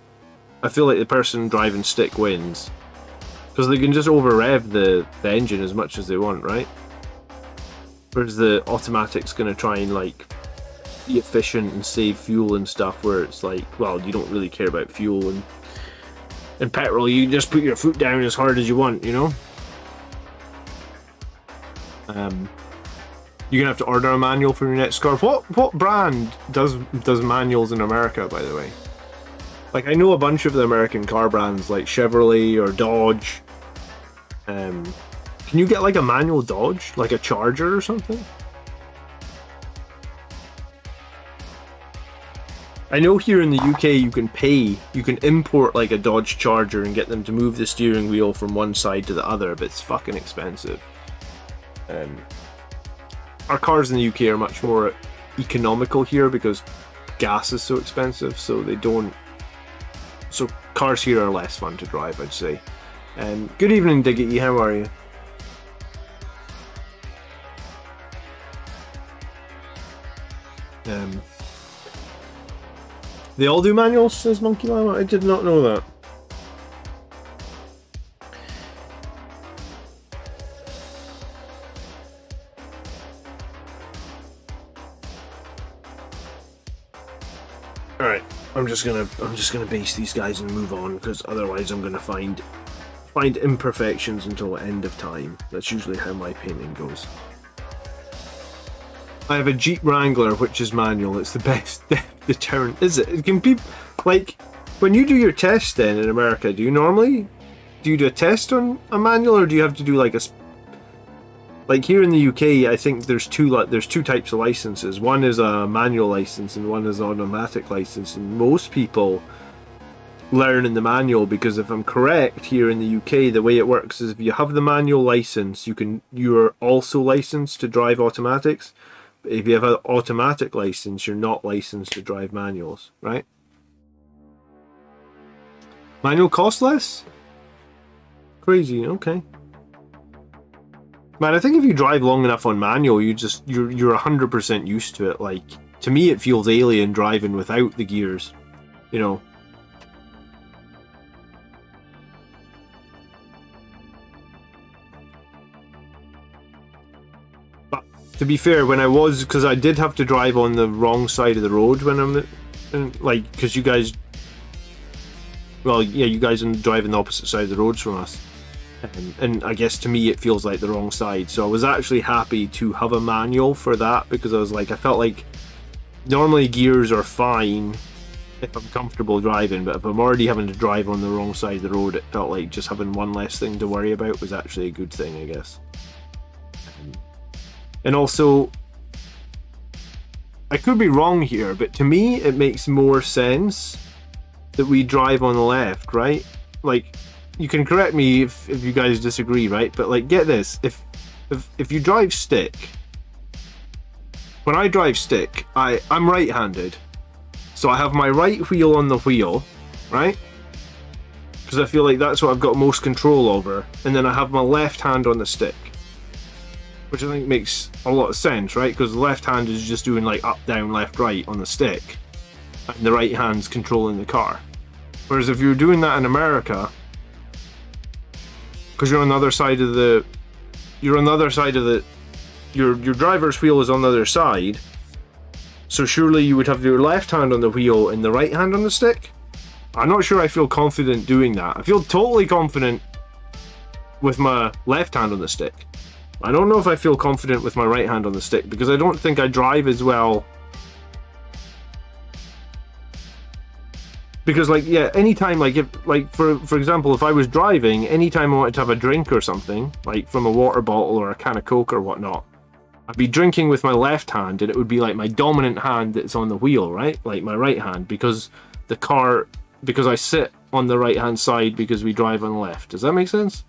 I feel like the person driving stick wins. Because they can just over-rev the engine as much as they want, right? Whereas the automatic's going to try and, like, be efficient and save fuel and stuff, where it's like, well, you don't really care about fuel and petrol. You just put your foot down as hard as you want, you know? You're gonna have to order a manual for your next car. What brand does manuals in America, by the way? Like, I know a bunch of the American car brands, like Chevrolet or Dodge. Can you get like a manual Dodge, like a Charger or something? I know here in the UK you can import like a Dodge Charger and get them to move the steering wheel from one side to the other, but it's fucking expensive. Our cars in the UK are much more economical here because gas is so expensive, so so cars here are less fun to drive, I'd say. Good evening, Diggity, how are you? They all do manuals, says Monkey Llama? I did not know that. Alright, I'm just gonna base these guys and move on, because otherwise I'm gonna find imperfections until the end of time. That's usually how my painting goes. I have a Jeep Wrangler, which is manual. It's the best deterrent. Is it? It can be like, when you do your test then in America, do you do a test on a manual, or do you have to do like like here in the UK, I think there's two types of licenses. One is a manual license and one is an automatic license, and most people learn in the manual, because if I'm correct, here in the UK the way it works is if you have the manual license, you're also licensed to drive automatics. If you have an automatic license, you're not licensed to drive manuals, right? Manual costs less? Crazy, okay. Man, I think if you drive long enough on manual, you're 100% used to it. Like, to me it feels alien driving without the gears, you know. To be fair, because I did have to drive on the wrong side of the road when like, because you guys, well, yeah, you guys are driving the opposite side of the roads from us, and I guess to me it feels like the wrong side. So I was actually happy to have a manual for that, because I was like, I felt like normally gears are fine if I'm comfortable driving, but if I'm already having to drive on the wrong side of the road, it felt like just having one less thing to worry about was actually a good thing, I guess. And also, I could be wrong here, but to me it makes more sense that we drive on the left, right? Like, you can correct me if you guys disagree, right? But like, get this, if you drive stick, when I drive stick, I'm right-handed, so I have my right wheel on the wheel, right? Because I feel like that's what I've got most control over, and then I have my left hand on the stick, which I think makes a lot of sense, right? Because the left hand is just doing like up, down, left, right on the stick, and the right hand's controlling the car. Whereas if you're doing that in America, because you're on the other side of the, your driver's wheel is on the other side, so surely you would have your left hand on the wheel and the right hand on the stick. I'm not sure I feel confident doing that. I feel totally confident with my left hand on the stick. I don't know if I feel confident with my right hand on the stick, because I don't think I drive as well. Because like, yeah, anytime, like, for example, if I was driving, anytime I wanted to have a drink or something, like from a water bottle or a can of Coke or whatnot, I'd be drinking with my left hand, and it would be like my dominant hand that's on the wheel, right? Like my right hand, because I sit on the right hand side because we drive on the left. Does that make sense?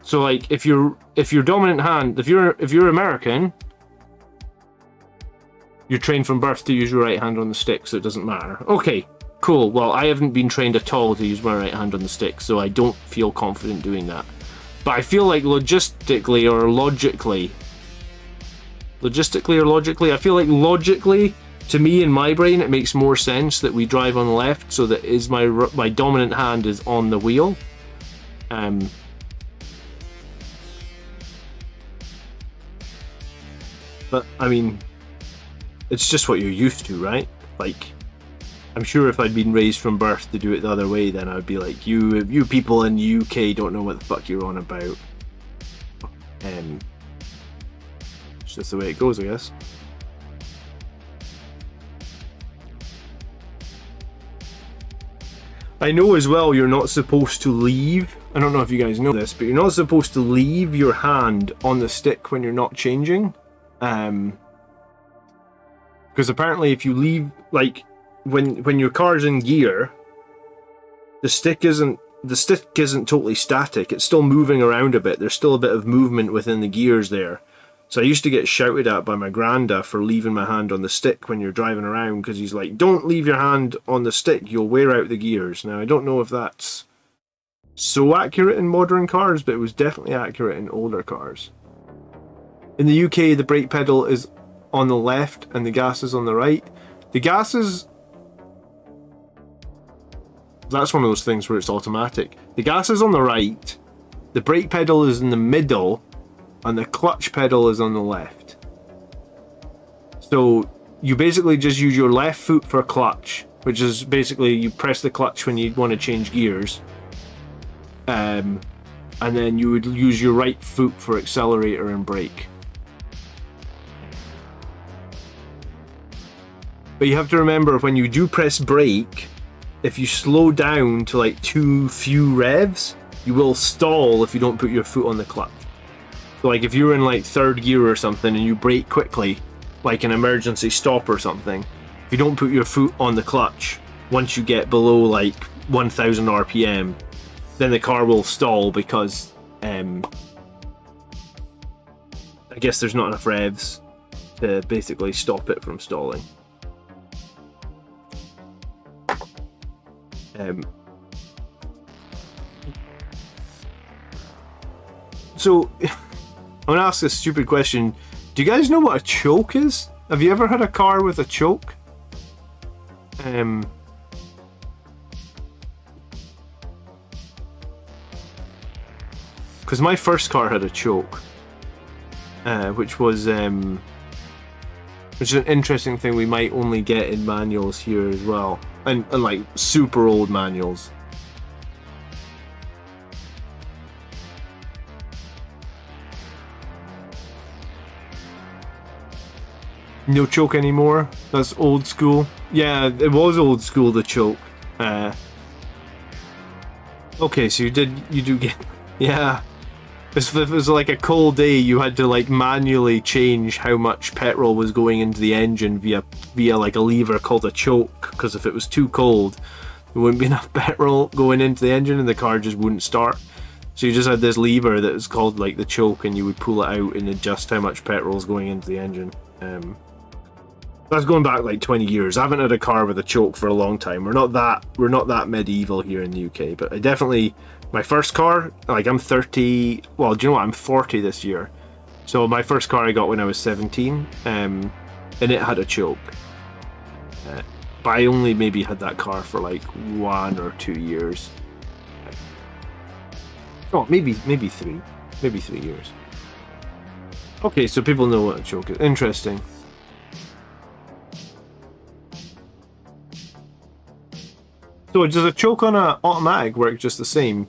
So like, if your dominant hand, if you're American, you're trained from birth to use your right hand on the stick, so it doesn't matter. Okay, cool. Well, I haven't been trained at all to use my right hand on the stick, so I don't feel confident doing that. But I feel like logistically, I feel like logically, to me in my brain, it makes more sense that we drive on the left, so that is my dominant hand is on the wheel. But I mean, it's just what you're used to, right? Like, I'm sure if I'd been raised from birth to do it the other way, then I'd be like, you people in the UK don't know what the fuck you're on about. It's just the way it goes, I guess. I know as well you're not supposed to leave, I don't know if you guys know this, but you're not supposed to leave your hand on the stick when you're not changing. Because apparently if you leave, like, when your car's in gear, the stick isn't totally static. It's still moving around a bit. There's still a bit of movement within the gears there. So I used to get shouted at by my granda for leaving my hand on the stick when you're driving around, because he's like, don't leave your hand on the stick, you'll wear out the gears. Now, I don't know if that's so accurate in modern cars, but it was definitely accurate in older cars. In the UK, the brake pedal is on the left and the gas is on the right. The gas is... That's one of those things where it's automatic. The gas is on the right, the brake pedal is in the middle, and the clutch pedal is on the left. So you basically just use your left foot for clutch, which is basically you press the clutch when you want to change gears. And then you would use your right foot for accelerator and brake. But you have to remember, when you do press brake, if you slow down to like too few revs, you will stall if you don't put your foot on the clutch. So like if you're in like third gear or something and you brake quickly, like an emergency stop or something, if you don't put your foot on the clutch, once you get below like 1000 RPM, then the car will stall because I guess there's not enough revs to basically stop it from stalling. So I'm gonna ask a stupid question. Do you guys know what a choke is? Have you ever had a car with a choke? Because my first car had a choke, which is an interesting thing we might only get in manuals here as well, and like super old manuals. No choke anymore? That's old school. Yeah, it was old school, the choke. Okay, so you do get... Yeah. If it was like a cold day, you had to like manually change how much petrol was going into the engine via like a lever called a choke, because if it was too cold, there wouldn't be enough petrol going into the engine and the car just wouldn't start. So you just had this lever that was called like the choke, and you would pull it out and adjust how much petrol is going into the engine. That's going back like 20 years. I haven't had a car with a choke for a long time. We're not that medieval here in the UK, but I definitely, my first car, like I'm 30, well, do you know what, I'm 40 this year. So my first car I got when I was 17, and it had a choke. But I only maybe had that car for like 1 or 2 years. Oh, maybe 3 years. Okay, so people know what a choke is. Interesting. So does a choke on an automatic work just the same?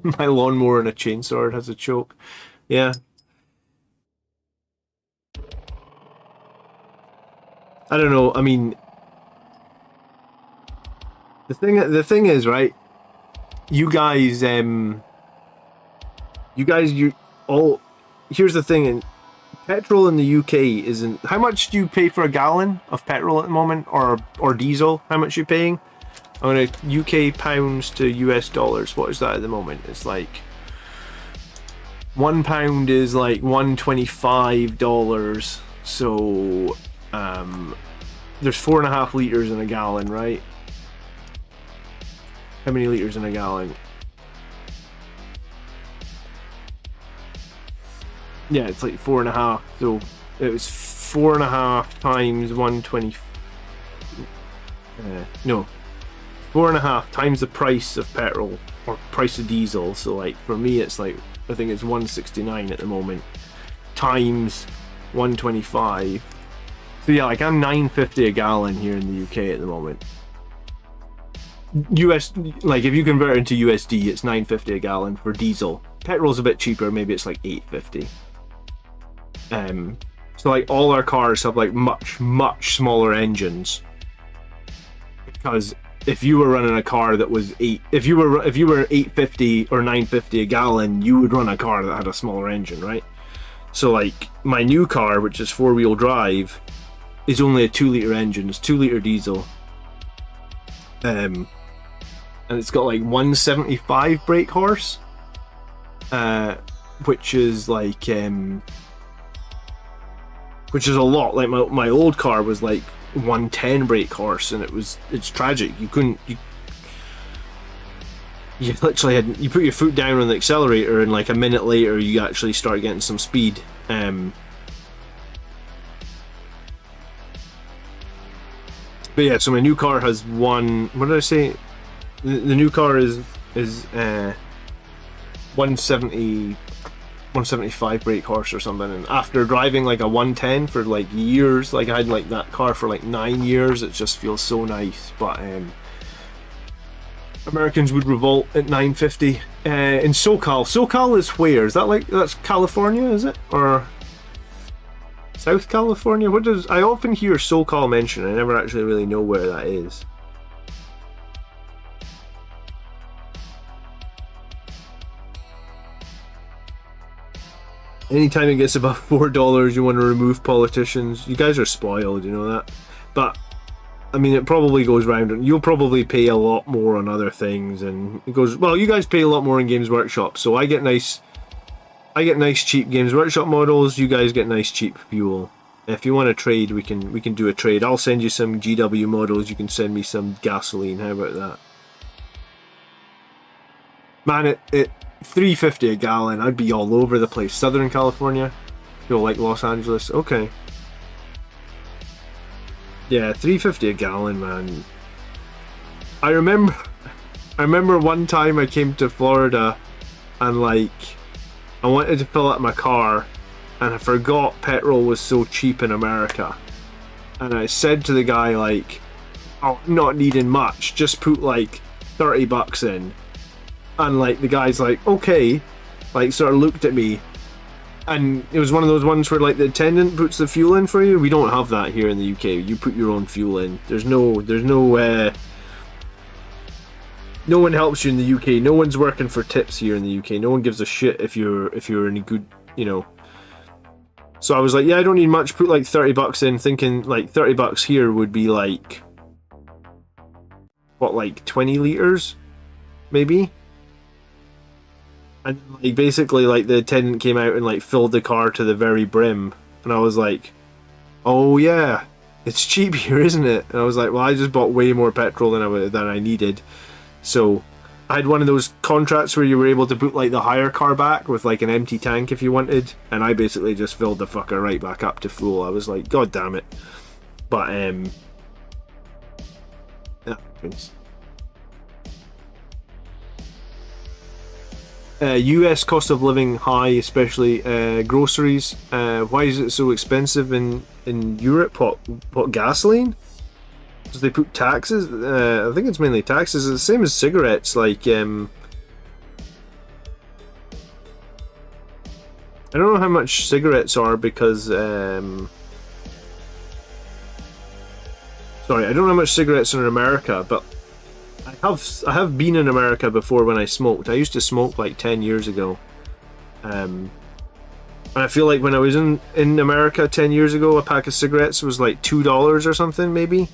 My lawnmower and a chainsaw has a choke. Yeah. I don't know. I mean, the thing is, right? You guys, here's the thing. And petrol in the UK isn't... How much do you pay for a gallon of petrol at the moment, or diesel? How much are you paying? On a UK pounds to US dollars, what is that at the moment? It's like £1 is like $125. So there's 4.5 litres in a gallon, right? How many liters in a gallon? Yeah, it's like 4.5. So it was 4.5 times 120. No, 4.5 times the price of petrol or price of diesel. So like for me, it's like I think it's 169 at the moment times 125. So yeah, like I'm 9.50 a gallon here in the UK at the moment. US, like if you convert it into USD, it's 9.50 a gallon for diesel. Petrol's a bit cheaper, maybe it's like 8.50. So like all our cars have like much smaller engines, because if you were running a car that was if you were 8.50 or 9.50 a gallon, you would run a car that had a smaller engine, right? So like my new car, which is 4-wheel drive, is only a 2-liter engine. It's 2-liter diesel, and it's got like 175 brake horse, which is like which is a lot. Like my old car was like 110 brake horse, and it's tragic. You literally had, you put your foot down on the accelerator, and like a minute later you actually start getting some speed. But yeah, so my new car has what did I say? The new car is 175 brake horse or something, and after driving like a 110 for like years, like I had like that car for like 9 years, it just feels so nice. But Americans would revolt at 950. In SoCal is where? Is that like, that's California, is it? Or South California? What does, I often hear SoCal mentioned, I never actually really know where that is. Anytime it gets above $4, you want to remove politicians. You guys are spoiled, you know that. But I mean, it probably goes round, and you'll probably pay a lot more on other things, and it goes, well, you guys pay a lot more in Games Workshop, so I get nice cheap Games Workshop models, you guys get nice cheap fuel. If you want to trade, we can do a trade. I'll send you some GW models, you can send me some gasoline. How about that? Man, it $3.50 a gallon, I'd be all over the place. Southern California, you know, like Los Angeles. Okay. Yeah, $3.50 a gallon, man. I remember one time I came to Florida, and like I wanted to fill up my car, and I forgot petrol was so cheap in America. And I said to the guy, like, oh, I'm not needing much, just put like $30 in. And like the guy's like, okay, like sort of looked at me, and it was one of those ones where like the attendant puts the fuel in for you. We don't have that here in the UK. You put your own fuel in. There's no one helps you in the UK. No one's working for tips here in the UK. No one gives a shit if you're any good, you know. So I was like, yeah, I don't need much. Put like $30 in, thinking like $30 here would be like what, like 20 liters, maybe. And like basically like the attendant came out and like filled the car to the very brim, and I was like, oh yeah, it's cheap here, isn't it? And I was like, well, I just bought way more petrol than I needed. So I had one of those contracts where you were able to put like the hire car back with like an empty tank if you wanted, and I basically just filled the fucker right back up to full. I was like, god damn it. But yeah, US cost of living high, especially groceries. Why is it so expensive in Europe? What gasoline? Because they put taxes. I think it's mainly taxes. It's the same as cigarettes. Like I don't know how much cigarettes are, because sorry, I don't know how much cigarettes are in America, but I have been in America before when I smoked. I used to smoke like 10 years ago. And I feel like when I was in America 10 years ago, a pack of cigarettes was like $2 or something, maybe.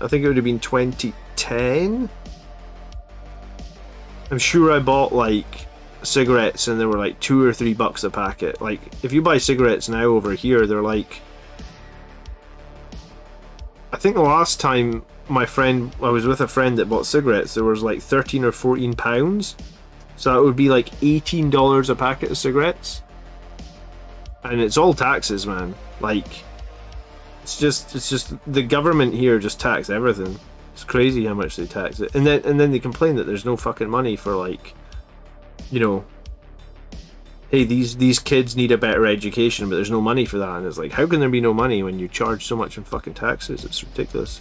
I think it would have been 2010. I'm sure I bought like cigarettes and they were like $2 or $3 a packet. Like if you buy cigarettes now over here, they're like, I think the last time I was with a friend that bought cigarettes. There was like 13 or 14 pounds, so that would be like $18 a packet of cigarettes, and it's all taxes, man. Like, it's just the government here just tax everything. It's crazy how much they tax it, and then they complain that there's no fucking money for, like, you know, hey, these kids need a better education, but there's no money for that. And it's like, how can there be no money when you charge so much in fucking taxes? It's ridiculous.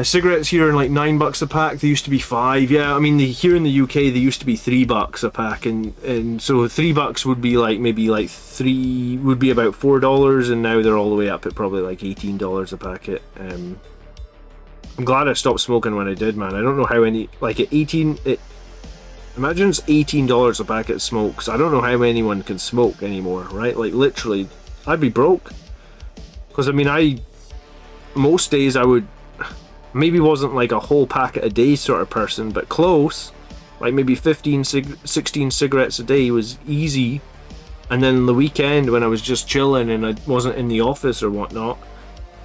Cigarettes here are like $9 a pack. They used to be $5. Yeah, I mean, here in the UK they used to be $3 a pack, and so $3 would be like maybe like would be about $4, and now they're all the way up at probably like $18 a packet. I'm glad I stopped smoking when I did, man. I don't know how any, like, at 18, imagine it's $18 a packet of smoke, because I don't know how anyone can smoke anymore, right? Like, literally, I'd be broke. Because I mean, most days I would, maybe wasn't like a whole packet a day sort of person, but close. Like maybe 16 cigarettes a day was easy. And then the weekend, when I was just chilling and I wasn't in the office or whatnot,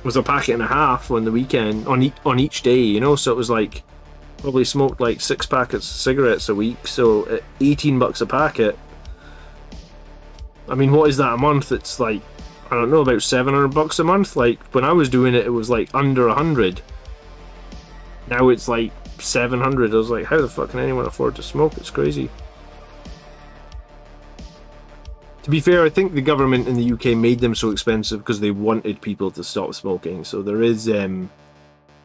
was a packet and a half on the weekend, on each day, you know. So it was like, probably smoked like 6 packets of cigarettes a week. So at $18 a packet, I mean, what is that a month? It's like, I don't know, about $700 a month. Like, when I was doing it, it was like under 100. Now it's like 700. I was like, how the fuck can anyone afford to smoke? It's crazy. To be fair, I think the government in the UK made them so expensive because they wanted people to stop smoking. So there is, I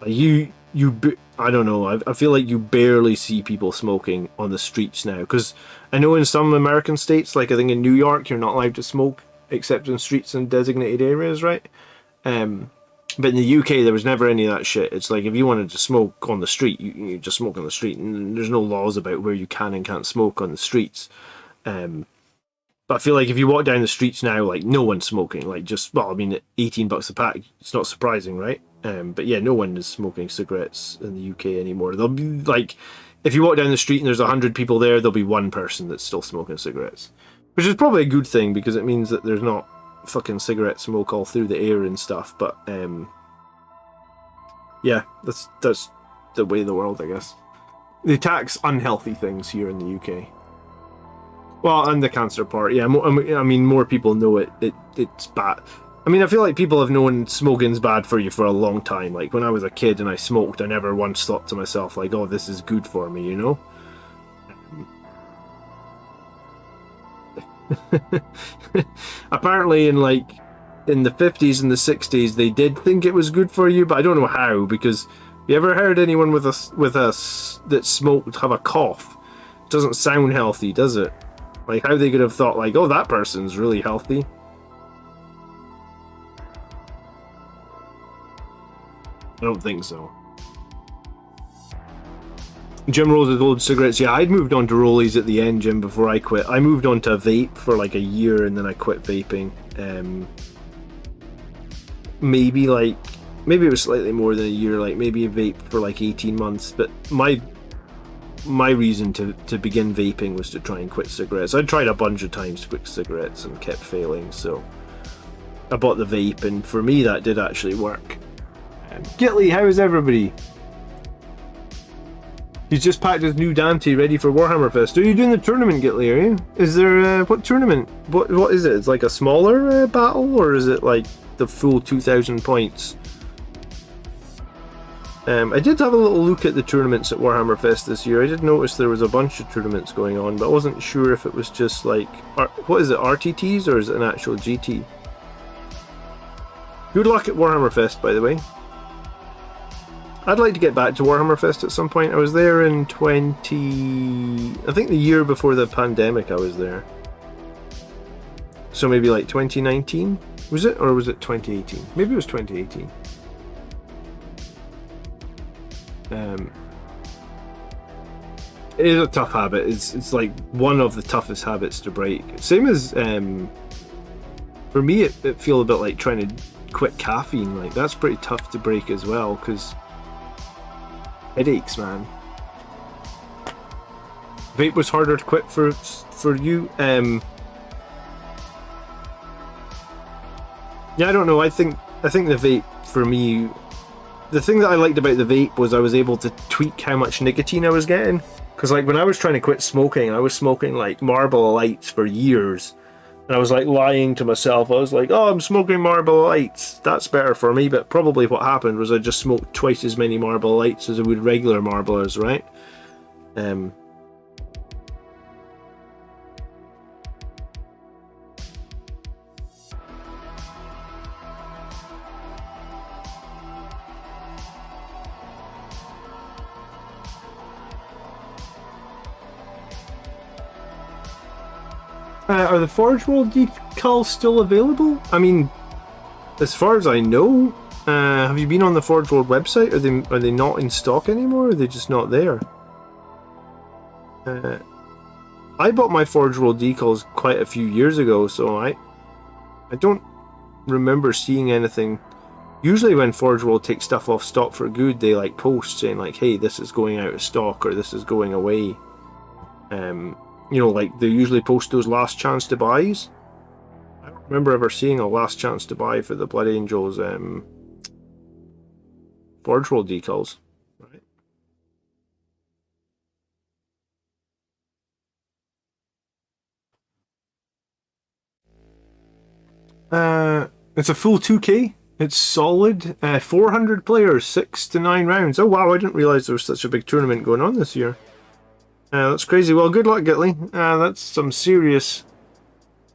don't know, I feel like you barely see people smoking on the streets now. Because I know in some American states, like I think in New York, you're not allowed to smoke except in streets and designated areas, right? But in the UK, there was never any of that shit. It's like, if you wanted to smoke on the street, you just smoke on the street, and there's no laws about where you can and can't smoke on the streets. But I feel like if you walk down the streets now, like, no one's smoking. Like, just, well, I mean, at $18 a pack, it's not surprising, right? But yeah, no one is smoking cigarettes in the UK anymore. There'll be, like, if you walk down the street and there's 100 people there, there'll be one person that's still smoking cigarettes. Which is probably a good thing, because it means that there's not fucking cigarette smoke all through the air and stuff. But yeah, that's the way of the world, I guess. They tax unhealthy things here in the UK. Well, and the cancer part, yeah. I mean, more people know it's bad. I mean, I feel like people have known smoking's bad for you for a long time. Like, when I was a kid and I smoked, I never once thought to myself, like, oh, this is good for me, you know? Apparently in the 50s and the 60s they did think it was good for you, but I don't know how, because you ever heard anyone with us that smoked have a cough? It doesn't sound healthy, does it? Like, how they could have thought, like, oh, that person's really healthy. I don't think so. Jim rolls with old cigarettes. Yeah, I'd moved on to rollies at the end, Jim, before I quit. I moved on to a vape for like a year, and then I quit vaping. Maybe it was slightly more than a year, like maybe a vape for like 18 months. But my reason to begin vaping was to try and quit cigarettes. I tried a bunch of times to quit cigarettes and kept failing, so I bought the vape, and for me that did actually work. Gitley, how is everybody? He's just packed his new Dante ready for Warhammer Fest. Are you doing the tournament, Gitley, are you? Is there, what tournament? What is it? It's like a smaller battle, or is it like the full 2,000 points? I did have a little look at the tournaments at Warhammer Fest this year. I did notice there was a bunch of tournaments going on, but I wasn't sure if it was just like, what is it, RTTs, or is it an actual GT? Good luck at Warhammer Fest, by the way. I'd like to get back to Warhammer Fest at some point. I was there in I think the year before the pandemic I was there. So maybe like 2019? Was it? Or was it 2018? Maybe it was 2018. It is a tough habit. It's like one of the toughest habits to break. Same as, for me, it feels a bit like trying to quit caffeine. Like, that's pretty tough to break as well, because headaches, man. Vape was harder to quit for you. Yeah, I don't know. I think the vape for me, the thing that I liked about the vape was I was able to tweak how much nicotine I was getting. Because like when I was trying to quit smoking, I was smoking like Marlboro Lights for years. And I was like lying to myself. I was like, oh, I'm smoking Marlboro Lights. That's better for me. But probably what happened was I just smoked twice as many Marlboro Lights as I would regular Marlboros, right? Are the Forge World decals still available? I mean, as far as I know, have you been on the Forge World website? Are they not in stock anymore? Or are they just not there? I bought my Forge World decals quite a few years ago, so I don't remember seeing anything. Usually when Forge World takes stuff off stock for good, they like post saying like, hey, this is going out of stock or this is going away. You know, like they usually post those last chance to buys. I don't remember ever seeing a last chance to buy for the Blood Angels Forge World decals. Right. It's a full 2K. It's solid. 400 players, 6 to 9 rounds. Oh wow, I didn't realise there was such a big tournament going on this year. That's crazy. Well, good luck, Gitley. That's some serious...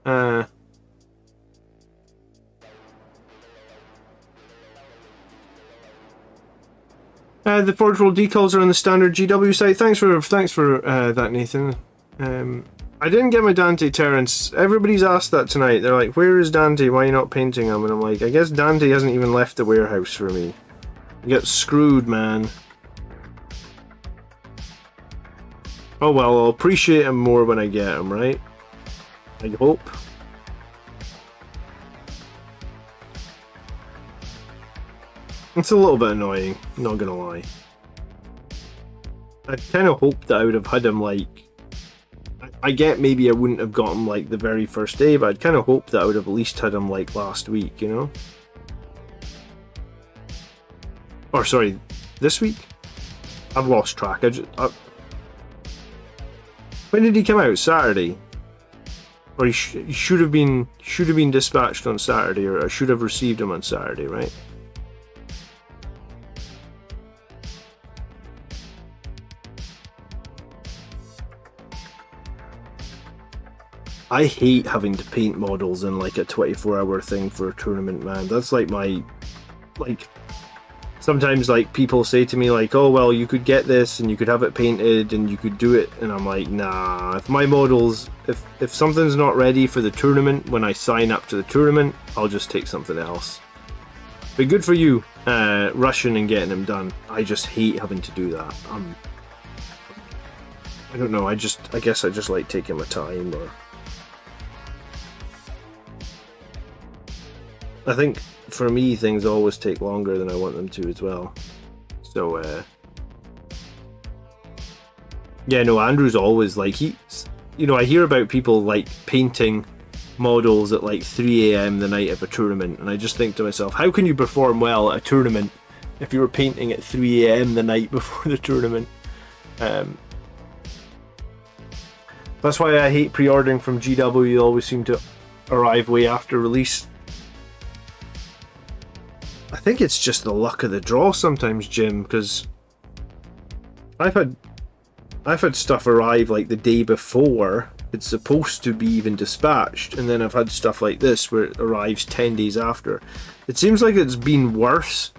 the Forge World decals are on the standard GW site. Thanks for that, Nathan. I didn't get my Dante Terrence. Everybody's asked that tonight. They're like, where is Dante? Why are you not painting him? And I'm like, I guess Dante hasn't even left the warehouse for me. You get screwed, man. Oh well, I'll appreciate him more when I get him, right? I hope. It's a little bit annoying, not gonna lie. I kind of hoped that I would have had him like... I get maybe I wouldn't have got him like the very first day, but I'd kind of hoped that I would have at least had him like last week, you know? Or sorry, this week? I've lost track. When did he come out? Saturday, or he should have been dispatched on Saturday, or I should have received him on Saturday, right? I hate having to paint models in like a 24-hour thing for a tournament, man. That's like my sometimes like people say to me like, oh well, you could get this and you could have it painted and you could do it, and I'm like, nah, if my models, if something's not ready for the tournament when I sign up to the tournament, I'll just take something else. But good for you, rushing and getting them done. I just hate having to do that. I don't know, I guess I just like taking my time, or I think for me things always take longer than I want them to as well. So yeah, no, Andrew's always like, you know, I hear about people like painting models at like 3 AM the night of a tournament, and I just think to myself, how can you perform well at a tournament if you were painting at 3 AM the night before the tournament? That's why I hate pre-ordering from GW. They always seem to arrive way after release. I think it's just the luck of the draw sometimes, Jim, because I've had stuff arrive like the day before it's supposed to be even dispatched, and then I've had stuff like this where it arrives 10 days after. It seems like it's been worse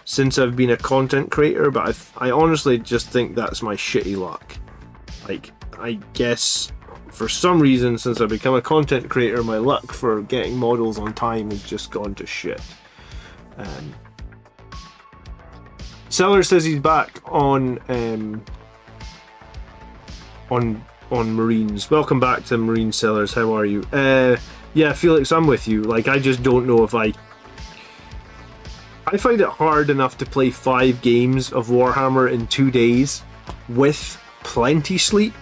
since I've been a content creator, but I honestly just think that's my shitty luck. Like, I guess for some reason since I've become a content creator, my luck for getting models on time has just gone to shit. Seller says he's back on Marines. Welcome back to Marine Sellers. How are you? Yeah, Felix, I'm with you. Like, I just don't know if I find it hard enough to play 5 games of Warhammer in 2 days with plenty sleep.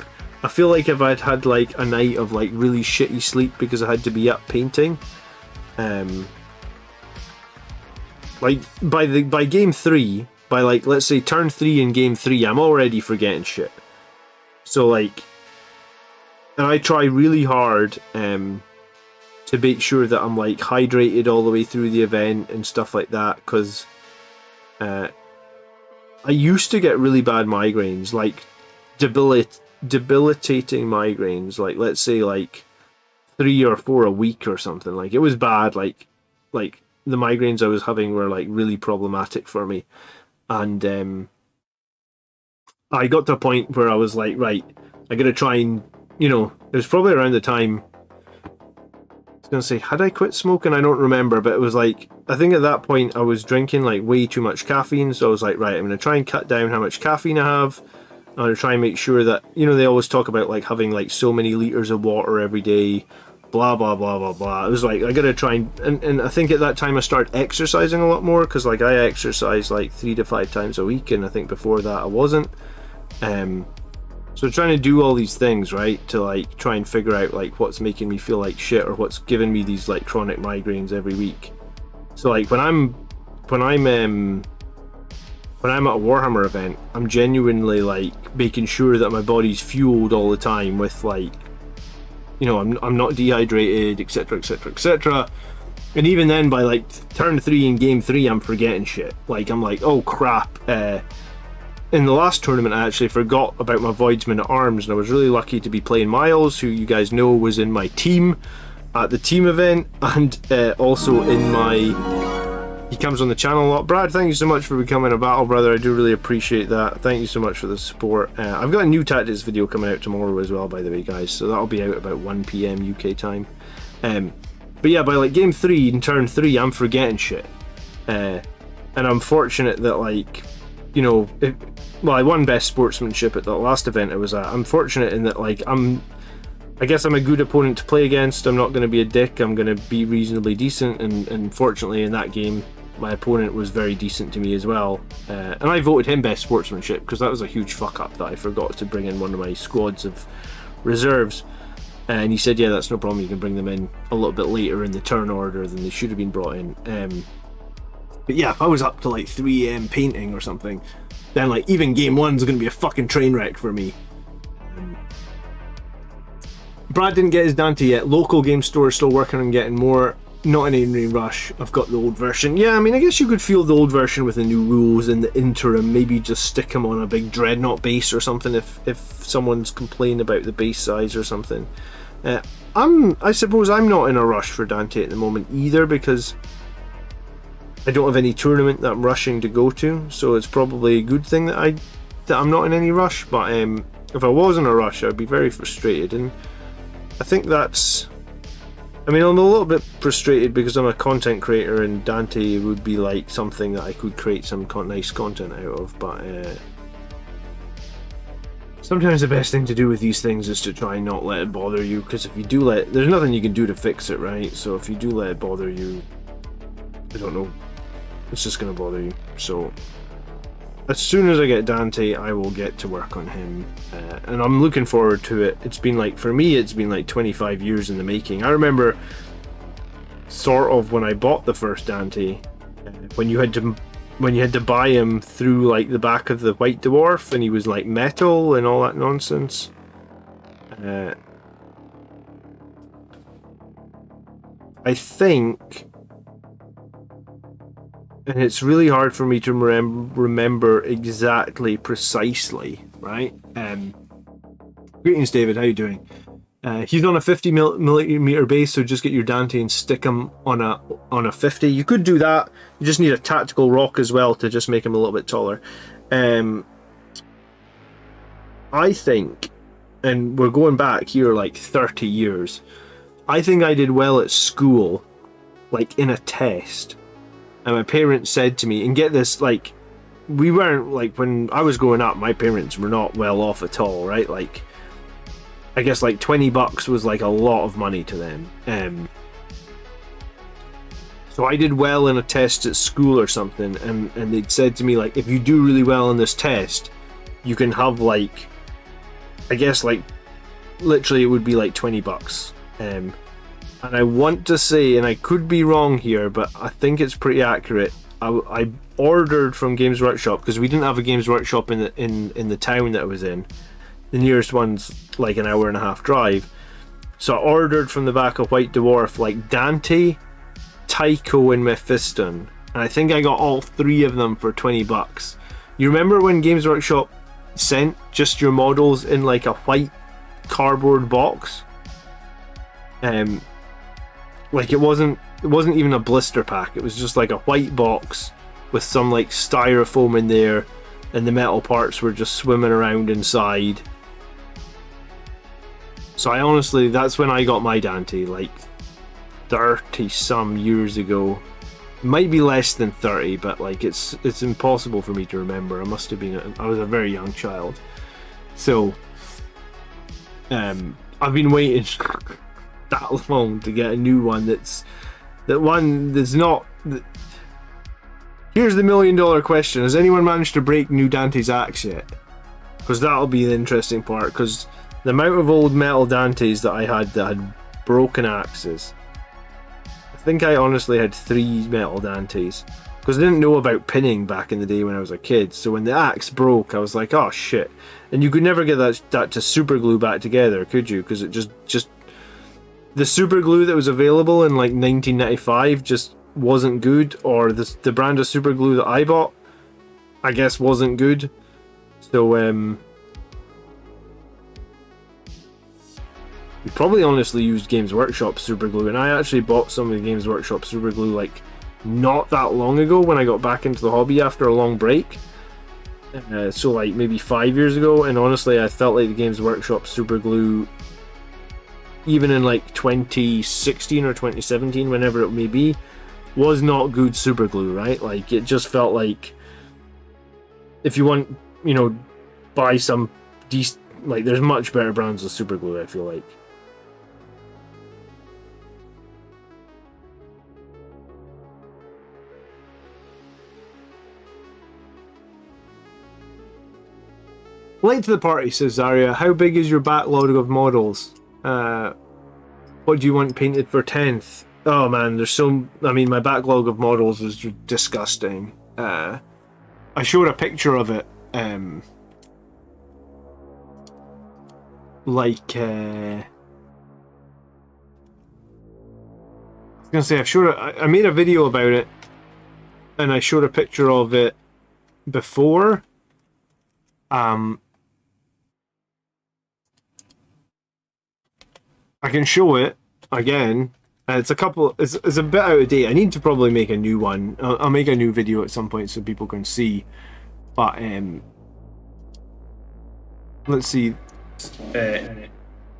I feel like if I'd had like a night of like really shitty sleep because I had to be up painting, like by game 3, by like let's say turn 3 in game 3, I'm already forgetting shit. So like, and I try really hard to make sure that I'm like hydrated all the way through the event and stuff like that, because I used to get really bad migraines, like debilitating migraines, like let's say like 3 or 4 a week or something. Like it was bad. Like the migraines I was having were like really problematic for me, and I got to a point where I was like, right, I gotta try and, you know, it was probably around the time, I was gonna say, had I quit smoking? I don't remember, but it was like, I think at that point I was drinking like way too much caffeine, so I was like, right, I'm gonna try and cut down how much caffeine I have. I'm gonna try and make sure that, you know, they always talk about like having like so many liters of water every day, blah blah blah blah blah. It was like, I gotta try and I think at that time I started exercising a lot more, because like I exercise like 3 to 5 times a week, and I think before that I wasn't. So trying to do all these things, right, to like try and figure out like what's making me feel like shit, or what's giving me these like chronic migraines every week. So like when I'm at a Warhammer event, I'm genuinely like making sure that my body's fueled all the time with like, you know, I'm not dehydrated, etc, etc, etc. And even then, by like turn 3 in game 3, I'm forgetting shit. Like I'm like, oh crap. In the last tournament, I actually forgot about my Voidsman at Arms, and I was really lucky to be playing Miles, who you guys know was in my team at the team event, and also in my... He comes on the channel a lot. Brad, thank you so much for becoming a battle brother. I do really appreciate that. Thank you so much for the support. I've got a new tactics video coming out tomorrow as well, by the way, guys, so that'll be out about 1 PM UK time. But yeah, by like game 3 and turn 3, I'm forgetting shit. And I'm fortunate that, like, you know, well, I won best sportsmanship at the last event I was at. I'm fortunate in that, like, I guess I'm a good opponent to play against. I'm not going to be a dick. I'm going to be reasonably decent, and fortunately in that game, my opponent was very decent to me as well. And I voted him best sportsmanship because that was a huge fuck up that I forgot to bring in one of my squads of reserves. And he said, yeah, that's no problem, you can bring them in a little bit later in the turn order than they should have been brought in. But yeah, if I was up to like 3 AM painting or something, then like even game 1's going to be a fucking train wreck for me. Brad didn't get his Dante yet. Local game store is still working on getting more. Not in any rush. I've got the old version. Yeah, I mean, I guess you could feel the old version with the new rules in the interim. Maybe just stick him on a big dreadnought base or something if someone's complaining about the base size or something. I suppose I'm not in a rush for Dante at the moment either, because I don't have any tournament that I'm rushing to go to, so it's probably a good thing that I'm not in any rush. But if I was in a rush, I'd be very frustrated, and I think that's... I mean, I'm a little bit frustrated because I'm a content creator, and Dante would be like something that I could create some nice content out of, but sometimes the best thing to do with these things is to try and not let it bother you, because if you do there's nothing you can do to fix it, right? So if you do let it bother you, I don't know, it's just going to bother you. So as soon as I get Dante, I will get to work on him, and I'm looking forward to it. It's been like, for me, it's been like 25 years in the making. I remember sort of when I bought the first Dante, when you had to buy him through like the back of the White Dwarf, and he was like metal and all that nonsense. I think, and it's really hard for me to remember exactly precisely, right? Greetings, David, how you doing? He's on a 50mm base, so just get your Dante and stick him on a 50. You could do that. You just need a tactical rock as well to just make him a little bit taller. I think, and we're going back here like 30 years, I think I did well at school, like in a test. And my parents said to me, and get this, like, we weren't, like, when I was growing up, my parents were not well off at all, right? Like, I guess like $20 was like a lot of money to them. So I did well in a test at school or something, and they'd said to me, like, if you do really well in this test, you can have like, I guess like, literally it would be like $20. And I want to say, and I could be wrong here, but I think it's pretty accurate, I ordered from Games Workshop because we didn't have a Games Workshop in the town that I was in. The nearest one's like an hour and a half drive. So I ordered from the back of White Dwarf like Dante, Tycho, and Mephiston, and I think I got all 3 of them for $20. You remember when Games Workshop sent just your models in like a white cardboard box? Like it wasn't even a blister pack. It was just like a white box with some like styrofoam in there, and the metal parts were just swimming around inside. So I honestly, that's when I got my Dante, like 30 some years ago. It might be less than 30, but like it's impossible for me to remember. I was a very young child. So I've been waiting that long to get a new one that's not. Here's the $1 million question: has anyone managed to break new Dante's axe yet? Because that'll be the interesting part, because the amount of old metal Dantes that I had that had broken axes, I think I honestly had 3 metal Dantes, because I didn't know about pinning back in the day when I was a kid. So when the axe broke, I was like, oh shit. And you could never get that to super glue back together, could you? Because it just the super glue that was available in like 1995 just wasn't good, or the brand of super glue that I bought, I guess, wasn't good. So we probably honestly used Games Workshop super glue, and I actually bought some of the Games Workshop super glue like not that long ago when I got back into the hobby after a long break. So like maybe 5 years ago, and honestly I felt like the Games Workshop super glue, even in like 2016 or 2017, whenever it may be, was not good super glue, right? Like it just felt like, if you want, buy some decent, like there's much better brands of super glue, I feel like. Late to the party, says Zarya. How big is your backlog of models? What do you want painted for 10th? Oh man, my backlog of models is disgusting. I showed a picture of it. I was gonna say, I made a video about it, and I showed a picture of it before. I can show it again. It's a bit out of date. I need to probably make a new one. I'll make a new video at some point so people can see. But let's see.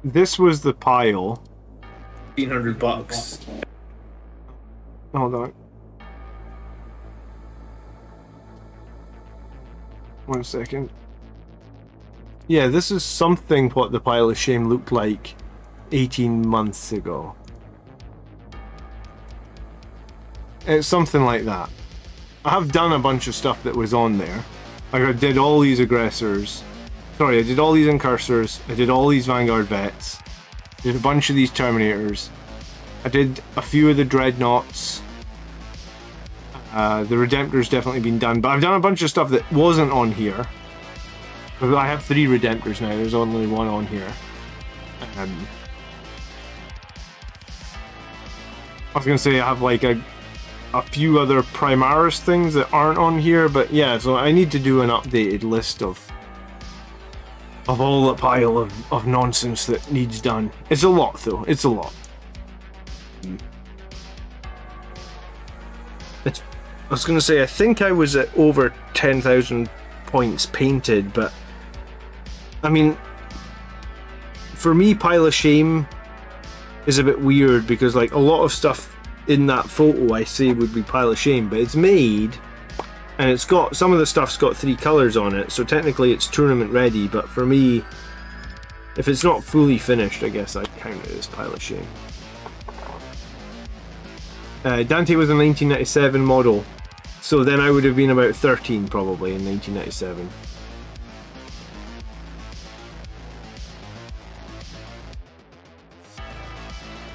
This was the pile. $1,500. Hold on. 1 second. Yeah, this is something what the pile of shame looked like 18 months ago. It's something like that. I have done a bunch of stuff that was on there. Like I did all these aggressors. Sorry, I did all these incursors. I did all these Vanguard vets. I did a bunch of these Terminators. I did a few of the Dreadnoughts. The Redemptor's definitely been done, but I've done a bunch of stuff that wasn't on here. I have 3 Redemptors now. There's only 1 on here. I was gonna say I have like a few other Primaris things that aren't on here, but yeah, so I need to do an updated list of all the pile of nonsense that needs done. It's a lot though, it's a lot. I was gonna say, I think I was at over 10,000 points painted, but I mean, for me, Pile of Shame is a bit weird because like a lot of stuff in that photo I say would be Pile of Shame, but it's made and it's got, some of the stuff's got 3 colours on it, so technically it's tournament ready, but for me, if it's not fully finished, I guess I'd count it as Pile of Shame. Dante was a 1997 model, so then I would have been about 13 probably in 1997.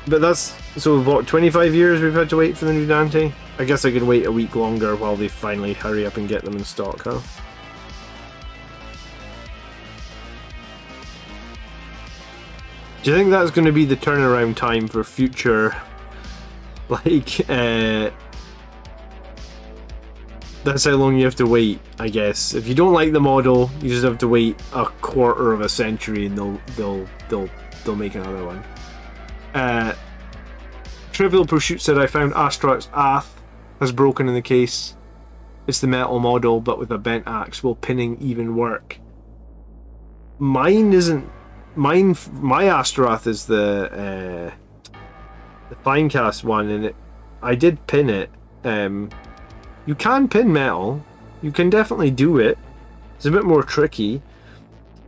But that's, so what, 25 years we've had to wait for the new Dante? I guess I could wait a week longer while they finally hurry up and get them in stock, huh? Do you think that's going to be the turnaround time for future, like, that's how long you have to wait, I guess. If you don't like the model, you just have to wait a quarter of a century and they'll make another one. Trivial Pursuit said, I found Astrax Ath has broken in the case. It's the metal model, but with a bent axe. Will pinning even work? Mine isn't. My Astrath is the Finecast one, and I did pin it. You can pin metal. You can definitely do it. It's a bit more tricky.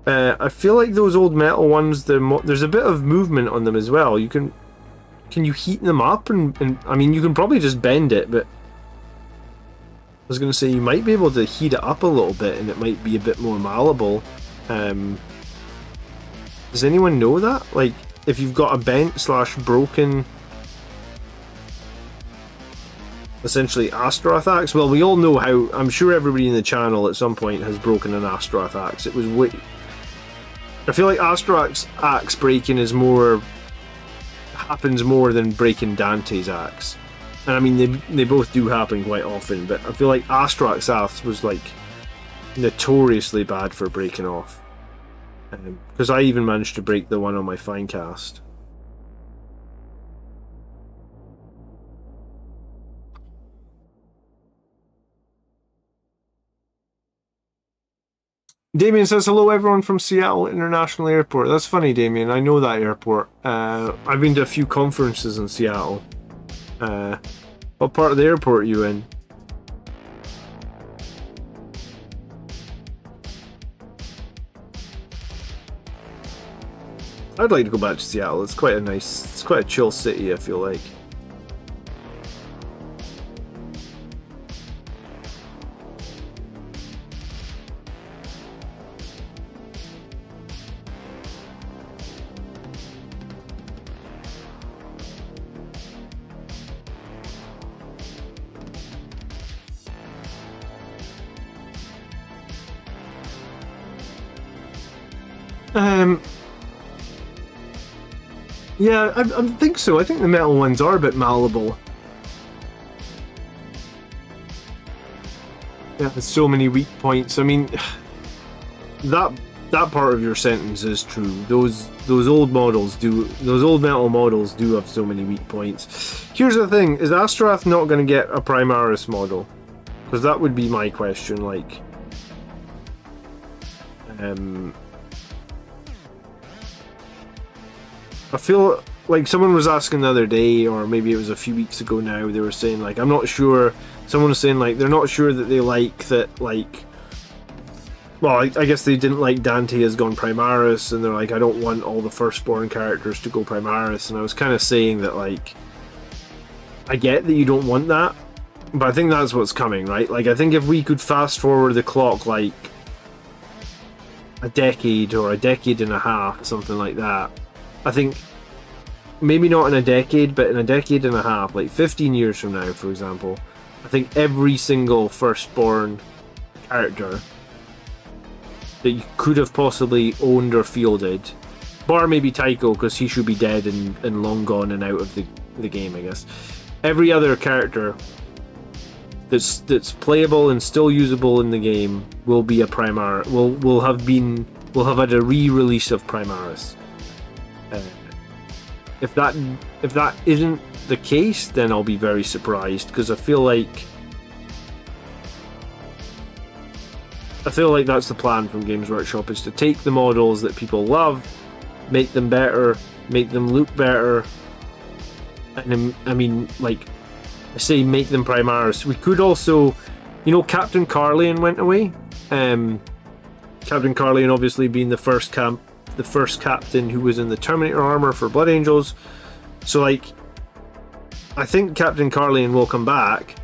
I feel like those old metal ones, there's a bit of movement on them as well. Can you heat them up? And I mean, you can probably just bend it, but I was going to say you might be able to heat it up a little bit and it might be a bit more malleable. Does anyone know that? Like, if you've got a bent / broken, essentially, Astrath axe. Well, we all know how. I'm sure everybody in the channel at some point has broken an Astrath axe. It was I feel like Astrath's axe breaking happens more than breaking Dante's axe. And I mean, they both do happen quite often, but I feel like Astrath's axe was like notoriously bad for breaking off. Because I even managed to break the one on my Finecast. Damien says, hello everyone from Seattle International Airport. That's funny, Damien. I know that airport. I've been to a few conferences in Seattle. What part of the airport are you in? I'd like to go back to Seattle. It's quite a chill city, I feel like. Yeah, I think so. I think the metal ones are a bit malleable. Yeah, there's so many weak points. I mean, that part of your sentence is true. Those old metal models do have so many weak points. Here's the thing: is Astrath not going to get a Primaris model? Because that would be my question. Like, I feel like someone was asking the other day, or maybe it was a few weeks ago now, they were saying, like, I'm not sure, someone was saying, like, they're not sure that they like that, like, well, I guess they didn't like Dante has gone Primaris, and they're like, I don't want all the firstborn characters to go Primaris, and I was kind of saying that, like, I get that you don't want that, but I think that's what's coming, right? Like, I think if we could fast forward the clock, like, a decade or a decade and a half, something like that, I think maybe not in a decade, but in a decade and a half, like 15 years from now, for example, I think every single firstborn character that you could have possibly owned or fielded, bar maybe Tycho, because he should be dead and long gone and out of the game, I guess. Every other character that's playable and still usable in the game will be a Primar. Will have had a re-release of Primaris. If that isn't the case, then I'll be very surprised, because I feel like that's the plan from Games Workshop, is to take the models that people love, make them better, make them look better, and I mean, like I say, make them Primaris. We could also, you know, Captain Carlion went away. Captain Carlion obviously being the first captain who was in the Terminator armor for Blood Angels. So, like, I think Captain Carlion will come back,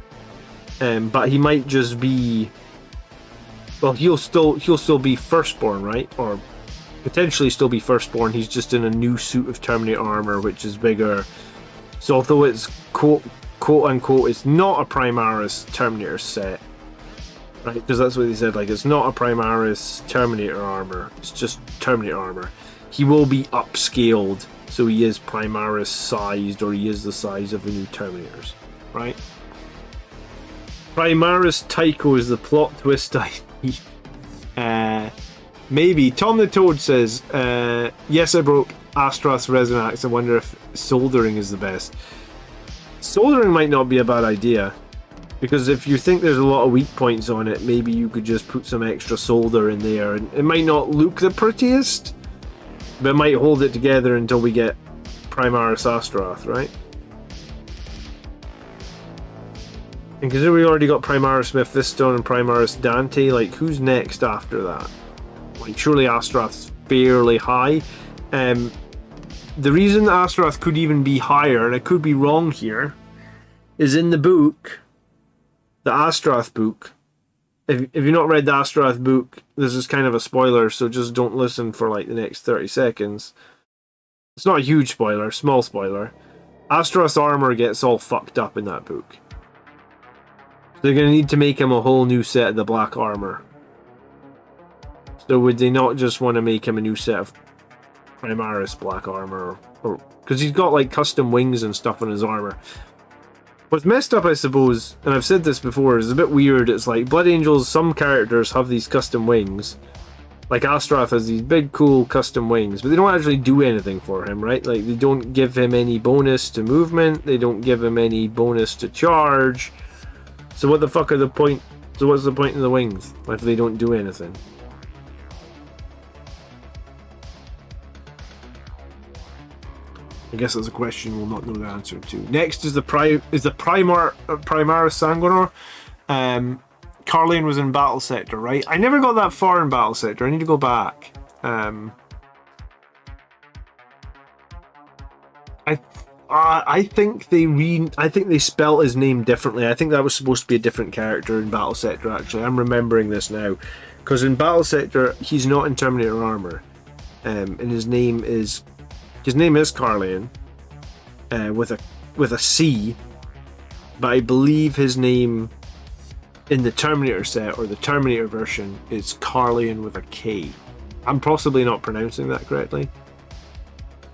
but he might just be, well, he'll still be firstborn, right? Or potentially still be Firstborn. He's just in a new suit of Terminator armor, which is bigger. So although it's quote unquote, it's not a Primaris Terminator set, right? Because that's what they said. Like, it's not a Primaris Terminator armor. It's just Terminator armor. He will be upscaled, so he is Primaris sized, or he is the size of the new Terminators, right? Primaris Tycho is the plot twist I need. Maybe. Tom the Toad says, yes, I broke Astroth's Resonax. I wonder if soldering is the best. Soldering might not be a bad idea, because if you think there's a lot of weak points on it, maybe you could just put some extra solder in there, and it might not look the prettiest, but it might hold it together until we get Primaris Astroth, right? And consider we already got Primaris Mephiston and Primaris Dante, like, who's next after that? Like, surely Astroth's fairly high. The reason that Astroth could even be higher, and I could be wrong here, is in the book, the Astroth book. If you've not read the Astroth book, this is kind of a spoiler, so just don't listen for like the next 30 seconds. It's not a huge spoiler, small spoiler. Astroth's armor gets all fucked up in that book. So they're going to need to make him a whole new set of the black armor. So would they not just want to make him a new set of Primaris black armor? Or because he's got like custom wings and stuff on his armor. What's messed up, I suppose, and I've said this before, is a bit weird. It's like Blood Angels, some characters have these custom wings. Like Astroth has these big cool custom wings, but they don't actually do anything for him, right? Like, they don't give him any bonus to movement, they don't give him any bonus to charge. So what the fuck are the point? So what's the point of the wings if they don't do anything? I guess that's a question we'll not know the answer to. Next is the Primaris Sanguinor. Carlian was in Battle Sector, right? I never got that far in Battle Sector. I need to go back. I think they spelt his name differently. I think that was supposed to be a different character in Battle Sector. Actually, I'm remembering this now, because in Battle Sector he's not in Terminator armor, and his name is Carlian, with a C, but I believe his name in the Terminator set, or the Terminator version, is Carlian with a K. I'm possibly not pronouncing that correctly.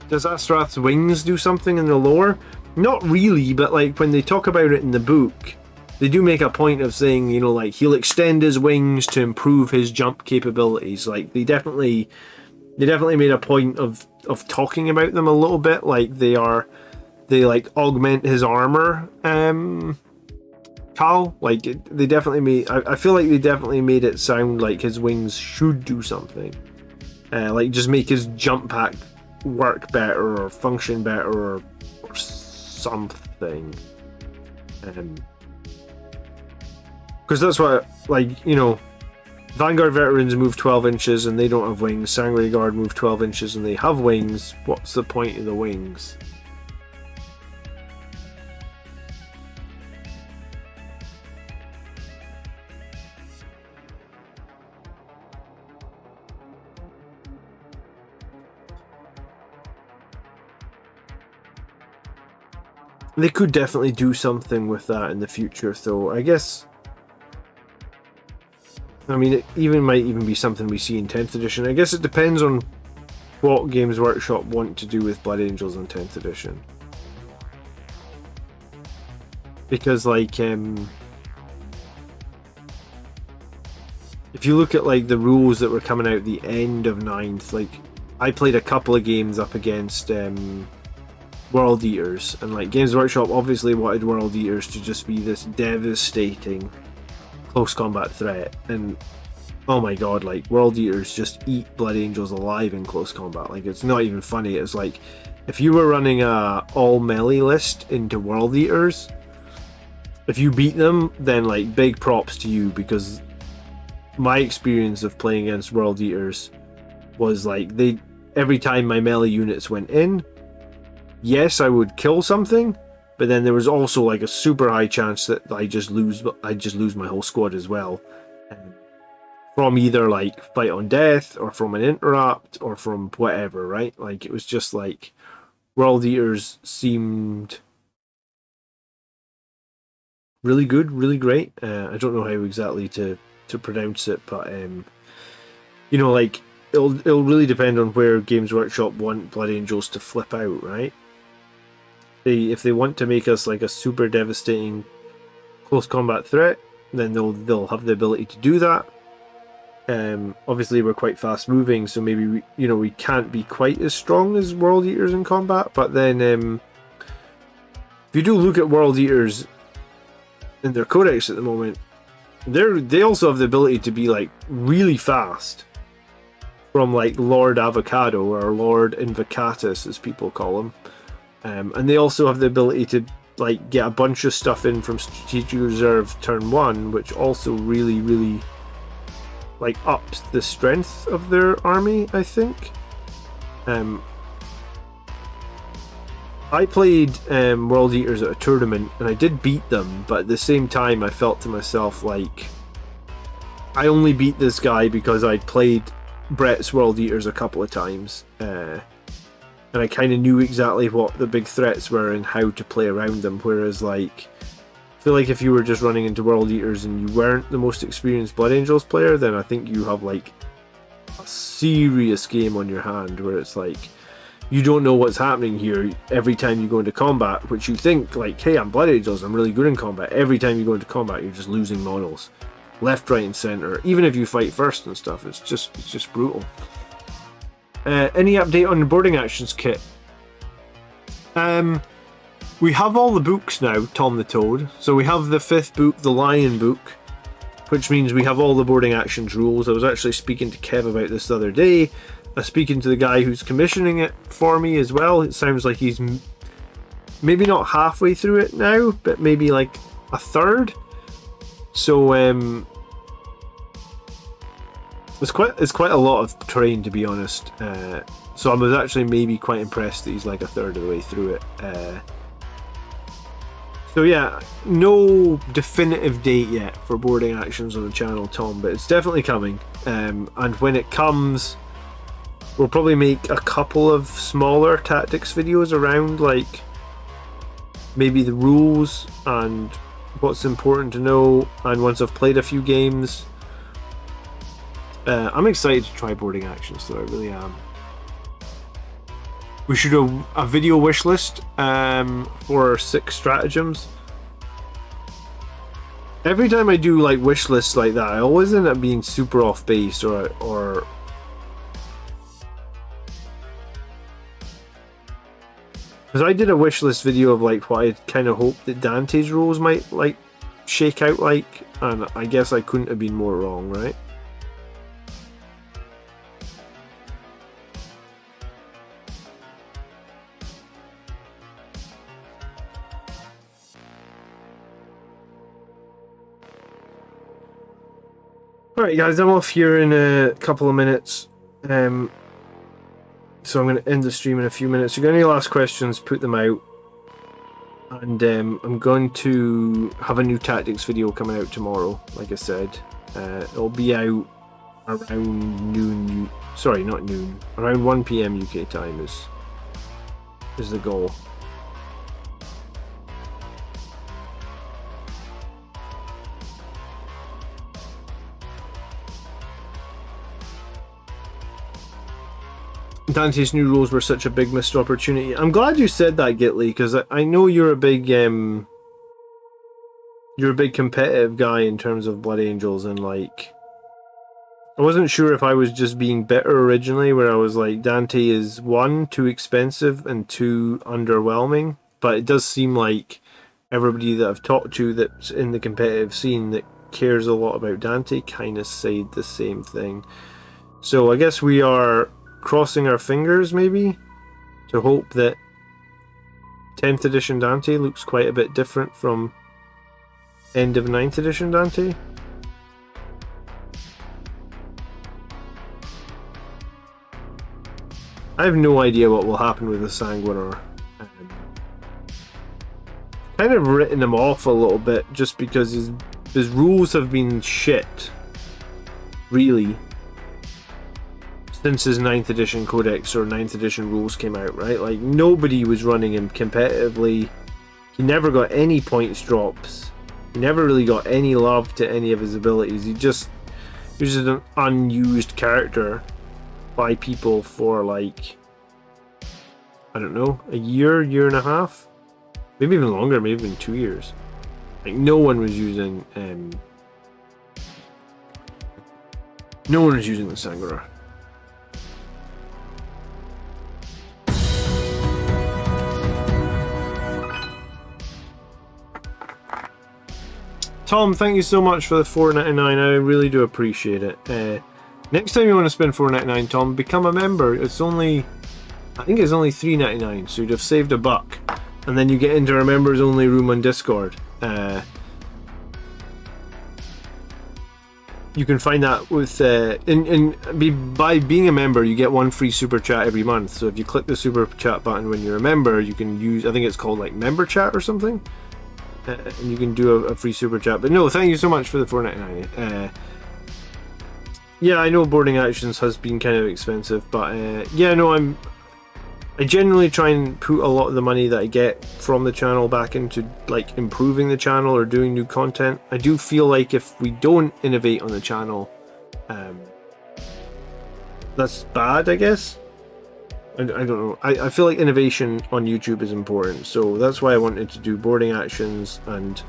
Does Astroth's wings do something in the lore? Not really, but like when they talk about it in the book, they do make a point of saying, you know, like he'll extend his wings to improve his jump capabilities. Like they definitely made a point of talking about them a little bit. Like they like augment his armor. Cal, like they definitely made. I feel like they definitely made it sound like his wings should do something. Like just make his jump pack work better or function better or something. Because that's what, like, you know, Vanguard veterans move 12 inches and they don't have wings. Sangria Guard move 12 inches and they have wings. What's the point of the wings? They could definitely do something with that in the future, though. I guess. I mean, it might even be something we see in 10th edition. I guess it depends on what Games Workshop want to do with Blood Angels in 10th edition. Because, like, if you look at, like, the rules that were coming out at the end of 9th, like, I played a couple of games up against World Eaters, and like Games Workshop obviously wanted World Eaters to just be this devastating close combat threat, and oh my god, like World Eaters just eat Blood Angels alive in close combat. Like, it's not even funny. It's like if you were running a all melee list into World Eaters, if you beat them, then like big props to you, because my experience of playing against World Eaters was like every time my melee units went in, yes, I would kill something, but then there was also like a super high chance that I just lose my whole squad as well. from either like fight on death or from an interrupt or from whatever, right? Like it was just like World Eaters seemed really good, really great. I don't know how exactly to pronounce it, but you know, like it'll really depend on where Games Workshop want Blood Angels to flip out, right? If they want to make us like a super devastating close combat threat, then they'll have the ability to do that. Obviously we're quite fast moving, so maybe we can't be quite as strong as World Eaters in combat. But then if you do look at World Eaters in their codex at the moment, they also have the ability to be like really fast, from like Lord Avocado or Lord Invocatus as people call him, and they also have the ability to like get a bunch of stuff in from Strategic Reserve turn 1, which also really like ups the strength of their army, I think. I played World Eaters at a tournament and I did beat them, but at the same time I felt to myself like I only beat this guy because I'd played Brett's World Eaters a couple of times, and I kind of knew exactly what the big threats were and how to play around them, whereas like I feel like if you were just running into World Eaters and you weren't the most experienced Blood Angels player, then I think you have like a serious game on your hand where it's like you don't know what's happening here every time you go into combat, which you think like, hey, I'm Blood Angels, I'm really good in combat. Every time you go into combat you're just losing models left, right and center, even if you fight first and stuff. It's just brutal. Any update on the boarding actions kit? We have all the books now, Tom the Toad. So we have the 5th book, the Lion book, which means we have all the boarding actions rules. I was actually speaking to Kev about this the other day. I was speaking to the guy who's commissioning it for me as well. It sounds like he's maybe not halfway through it now, but maybe like a third. So it's quite a lot of terrain, to be honest. So I was actually maybe quite impressed that he's like a third of the way through it. So yeah, no definitive date yet for boarding actions on the channel, Tom, but it's definitely coming. And when it comes, we'll probably make a couple of smaller tactics videos around like maybe the rules and what's important to know, and once I've played a few games. I'm excited to try boarding actions, though, I really am. We should do a video wish list for 6 stratagems. Every time I do like wish lists like that, I always end up being super off base, or because I did a wish list video of like what I kind of hoped that Dante's rules might like shake out like, and I guess I couldn't have been more wrong, right? Alright guys, I'm off here in a couple of minutes, so I'm going to end the stream in a few minutes. If you got any last questions, put them out, and I'm going to have a new tactics video coming out tomorrow, like I said. It'll be out around noon, sorry, not noon, around 1 PM UK time is the goal. Dante's new rules were such a big missed opportunity. I'm glad you said that, Gitley, because I know you're a big competitive guy in terms of Blood Angels, and like I wasn't sure if I was just being bitter originally, where I was like, Dante is 1, too expensive, and 2, underwhelming. But it does seem like everybody that I've talked to that's in the competitive scene that cares a lot about Dante kind of said the same thing. So I guess we are crossing our fingers maybe to hope that 10th edition Dante looks quite a bit different from end of 9th edition Dante. I have no idea what will happen with the Sanguinar. Kind of written him off a little bit just because his rules have been shit. really, since his 9th edition codex or 9th edition rules came out, right? Like, nobody was running him competitively. He never got any points drops. He never really got any love to any of his abilities. He was just an unused character by people for, like, I don't know, a year and a half? Maybe even longer, maybe even 2 years. Like, no one was using the Sangura. Tom, thank you so much for the $4.99. I really do appreciate it. Next time you want to spend $4.99, Tom, become a member. I think it's only $3.99, so you'd have saved $1, and then you get into a members only room on Discord. You can find that with by being a member, you get 1 free super chat every month. So if you click the super chat button when you're a member, you can use, I think it's called like member chat or something. And you can do a free super chat. But no, thank you so much for the $4.99. Yeah, I know boarding actions has been kind of expensive, but yeah, no, I generally try and put a lot of the money that I get from the channel back into like improving the channel or doing new content. I do feel like if we don't innovate on the channel, that's bad, I guess. I don't know. I feel like innovation on YouTube is important, so that's why I wanted to do boarding actions, and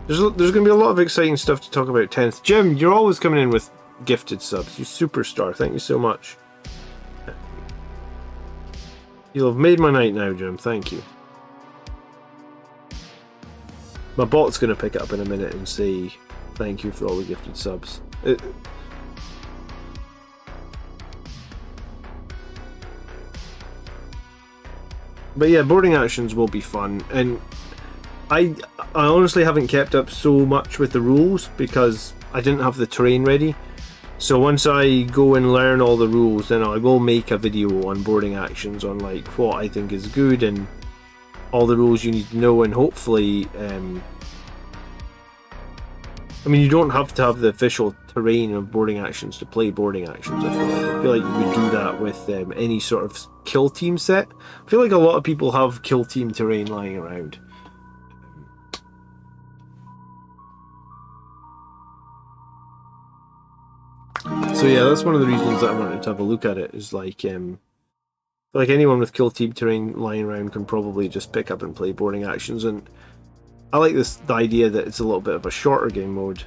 there's going to be a lot of exciting stuff to talk about 10th. Jim, you're always coming in with gifted subs. You superstar. Thank you so much. You'll have made my night now, Jim. Thank you. My bot's going to pick it up in a minute and say thank you for all the gifted subs. But yeah, boarding actions will be fun, and I honestly haven't kept up so much with the rules because I didn't have the terrain ready. So once I go and learn all the rules, then I will make a video on boarding actions, on like what I think is good and all the rules you need to know, and hopefully I mean, you don't have to have the official terrain of boarding actions to play boarding actions. I feel like you could do that with any sort of kill team set. I feel like a lot of people have kill team terrain lying around. So yeah, that's one of the reasons that I wanted to have a look at it, is like anyone with kill team terrain lying around can probably just pick up and play boarding actions, and I like the idea that it's a little bit of a shorter game mode.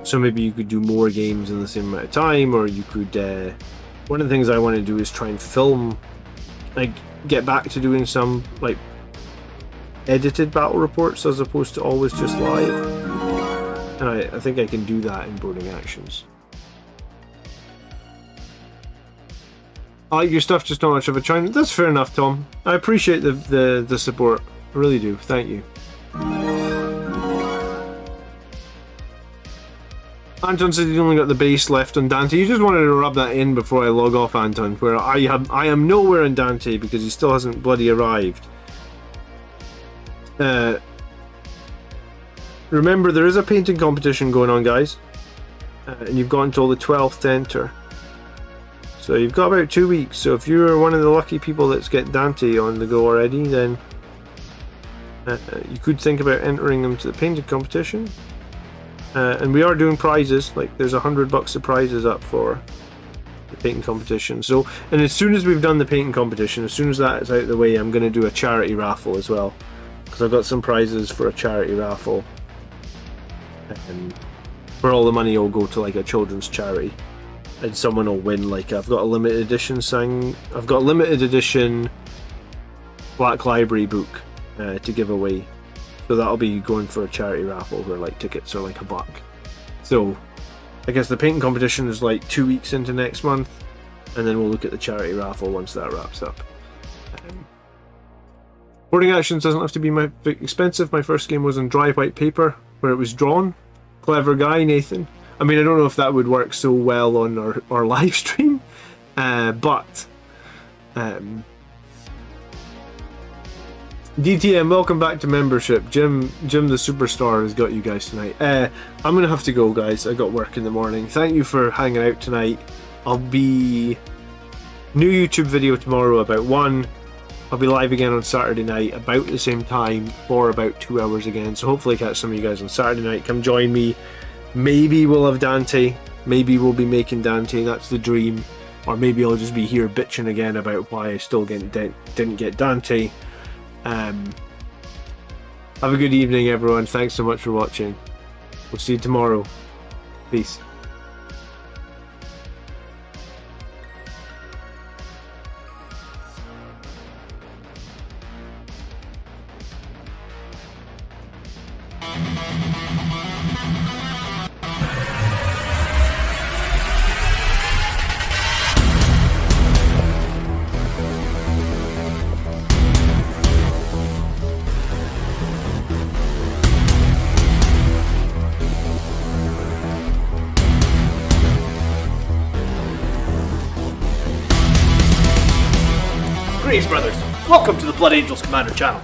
So maybe you could do more games in the same amount of time, or you could one of the things I want to do is try and film, like get back to doing some like edited battle reports as opposed to always just live. And I think I can do that in boarding actions. I like your stuff, just not much of a chime. That's fair enough, Tom. I appreciate the support. I really do. Thank you. Anton said he only got the base left on Dante. You just wanted to rub that in before I log off, Anton, where I am nowhere in Dante because he still hasn't bloody arrived. Remember, there is a painting competition going on, guys, and you've got until the 12th to enter. So you've got about 2 weeks. So if you're one of the lucky people that's get Dante on the go already, then you could think about entering them to the painting competition. And we are doing prizes. Like, there's $100 of prizes up for the painting competition. So, and as soon as we've done the painting competition, as soon as that is out of the way, I'm going to do a charity raffle as well, because I've got some prizes for a charity raffle. Where all the money will go to like a children's charity, and someone will win. Like, I've got a limited edition Black Library book to give away, so that'll be going for a charity raffle where like tickets are like $1. So I guess the painting competition is like 2 weeks into next month, and then we'll look at the charity raffle once that wraps up. Boarding actions doesn't have to be expensive. My first game was on dry white paper where it was drawn. Clever guy, Nathan. I mean, I don't know if that would work so well on our live stream, but DTM, welcome back to membership. Jim the superstar has got you guys tonight. I'm gonna have to go, guys. I got work in the morning. Thank you for hanging out tonight. I'll be new YouTube video tomorrow about 1. I'll be live again on Saturday night about the same time for about 2 hours again. So hopefully catch some of you guys on Saturday night. Come join me. Maybe we'll have Dante. Maybe we'll be making Dante. That's the dream. Or maybe I'll just be here bitching again about why I still didn't get Dante. Have a good evening, everyone. Thanks so much for watching. We'll see you tomorrow. Peace. Greetings, brothers. Welcome to the Blood Angels Commander channel.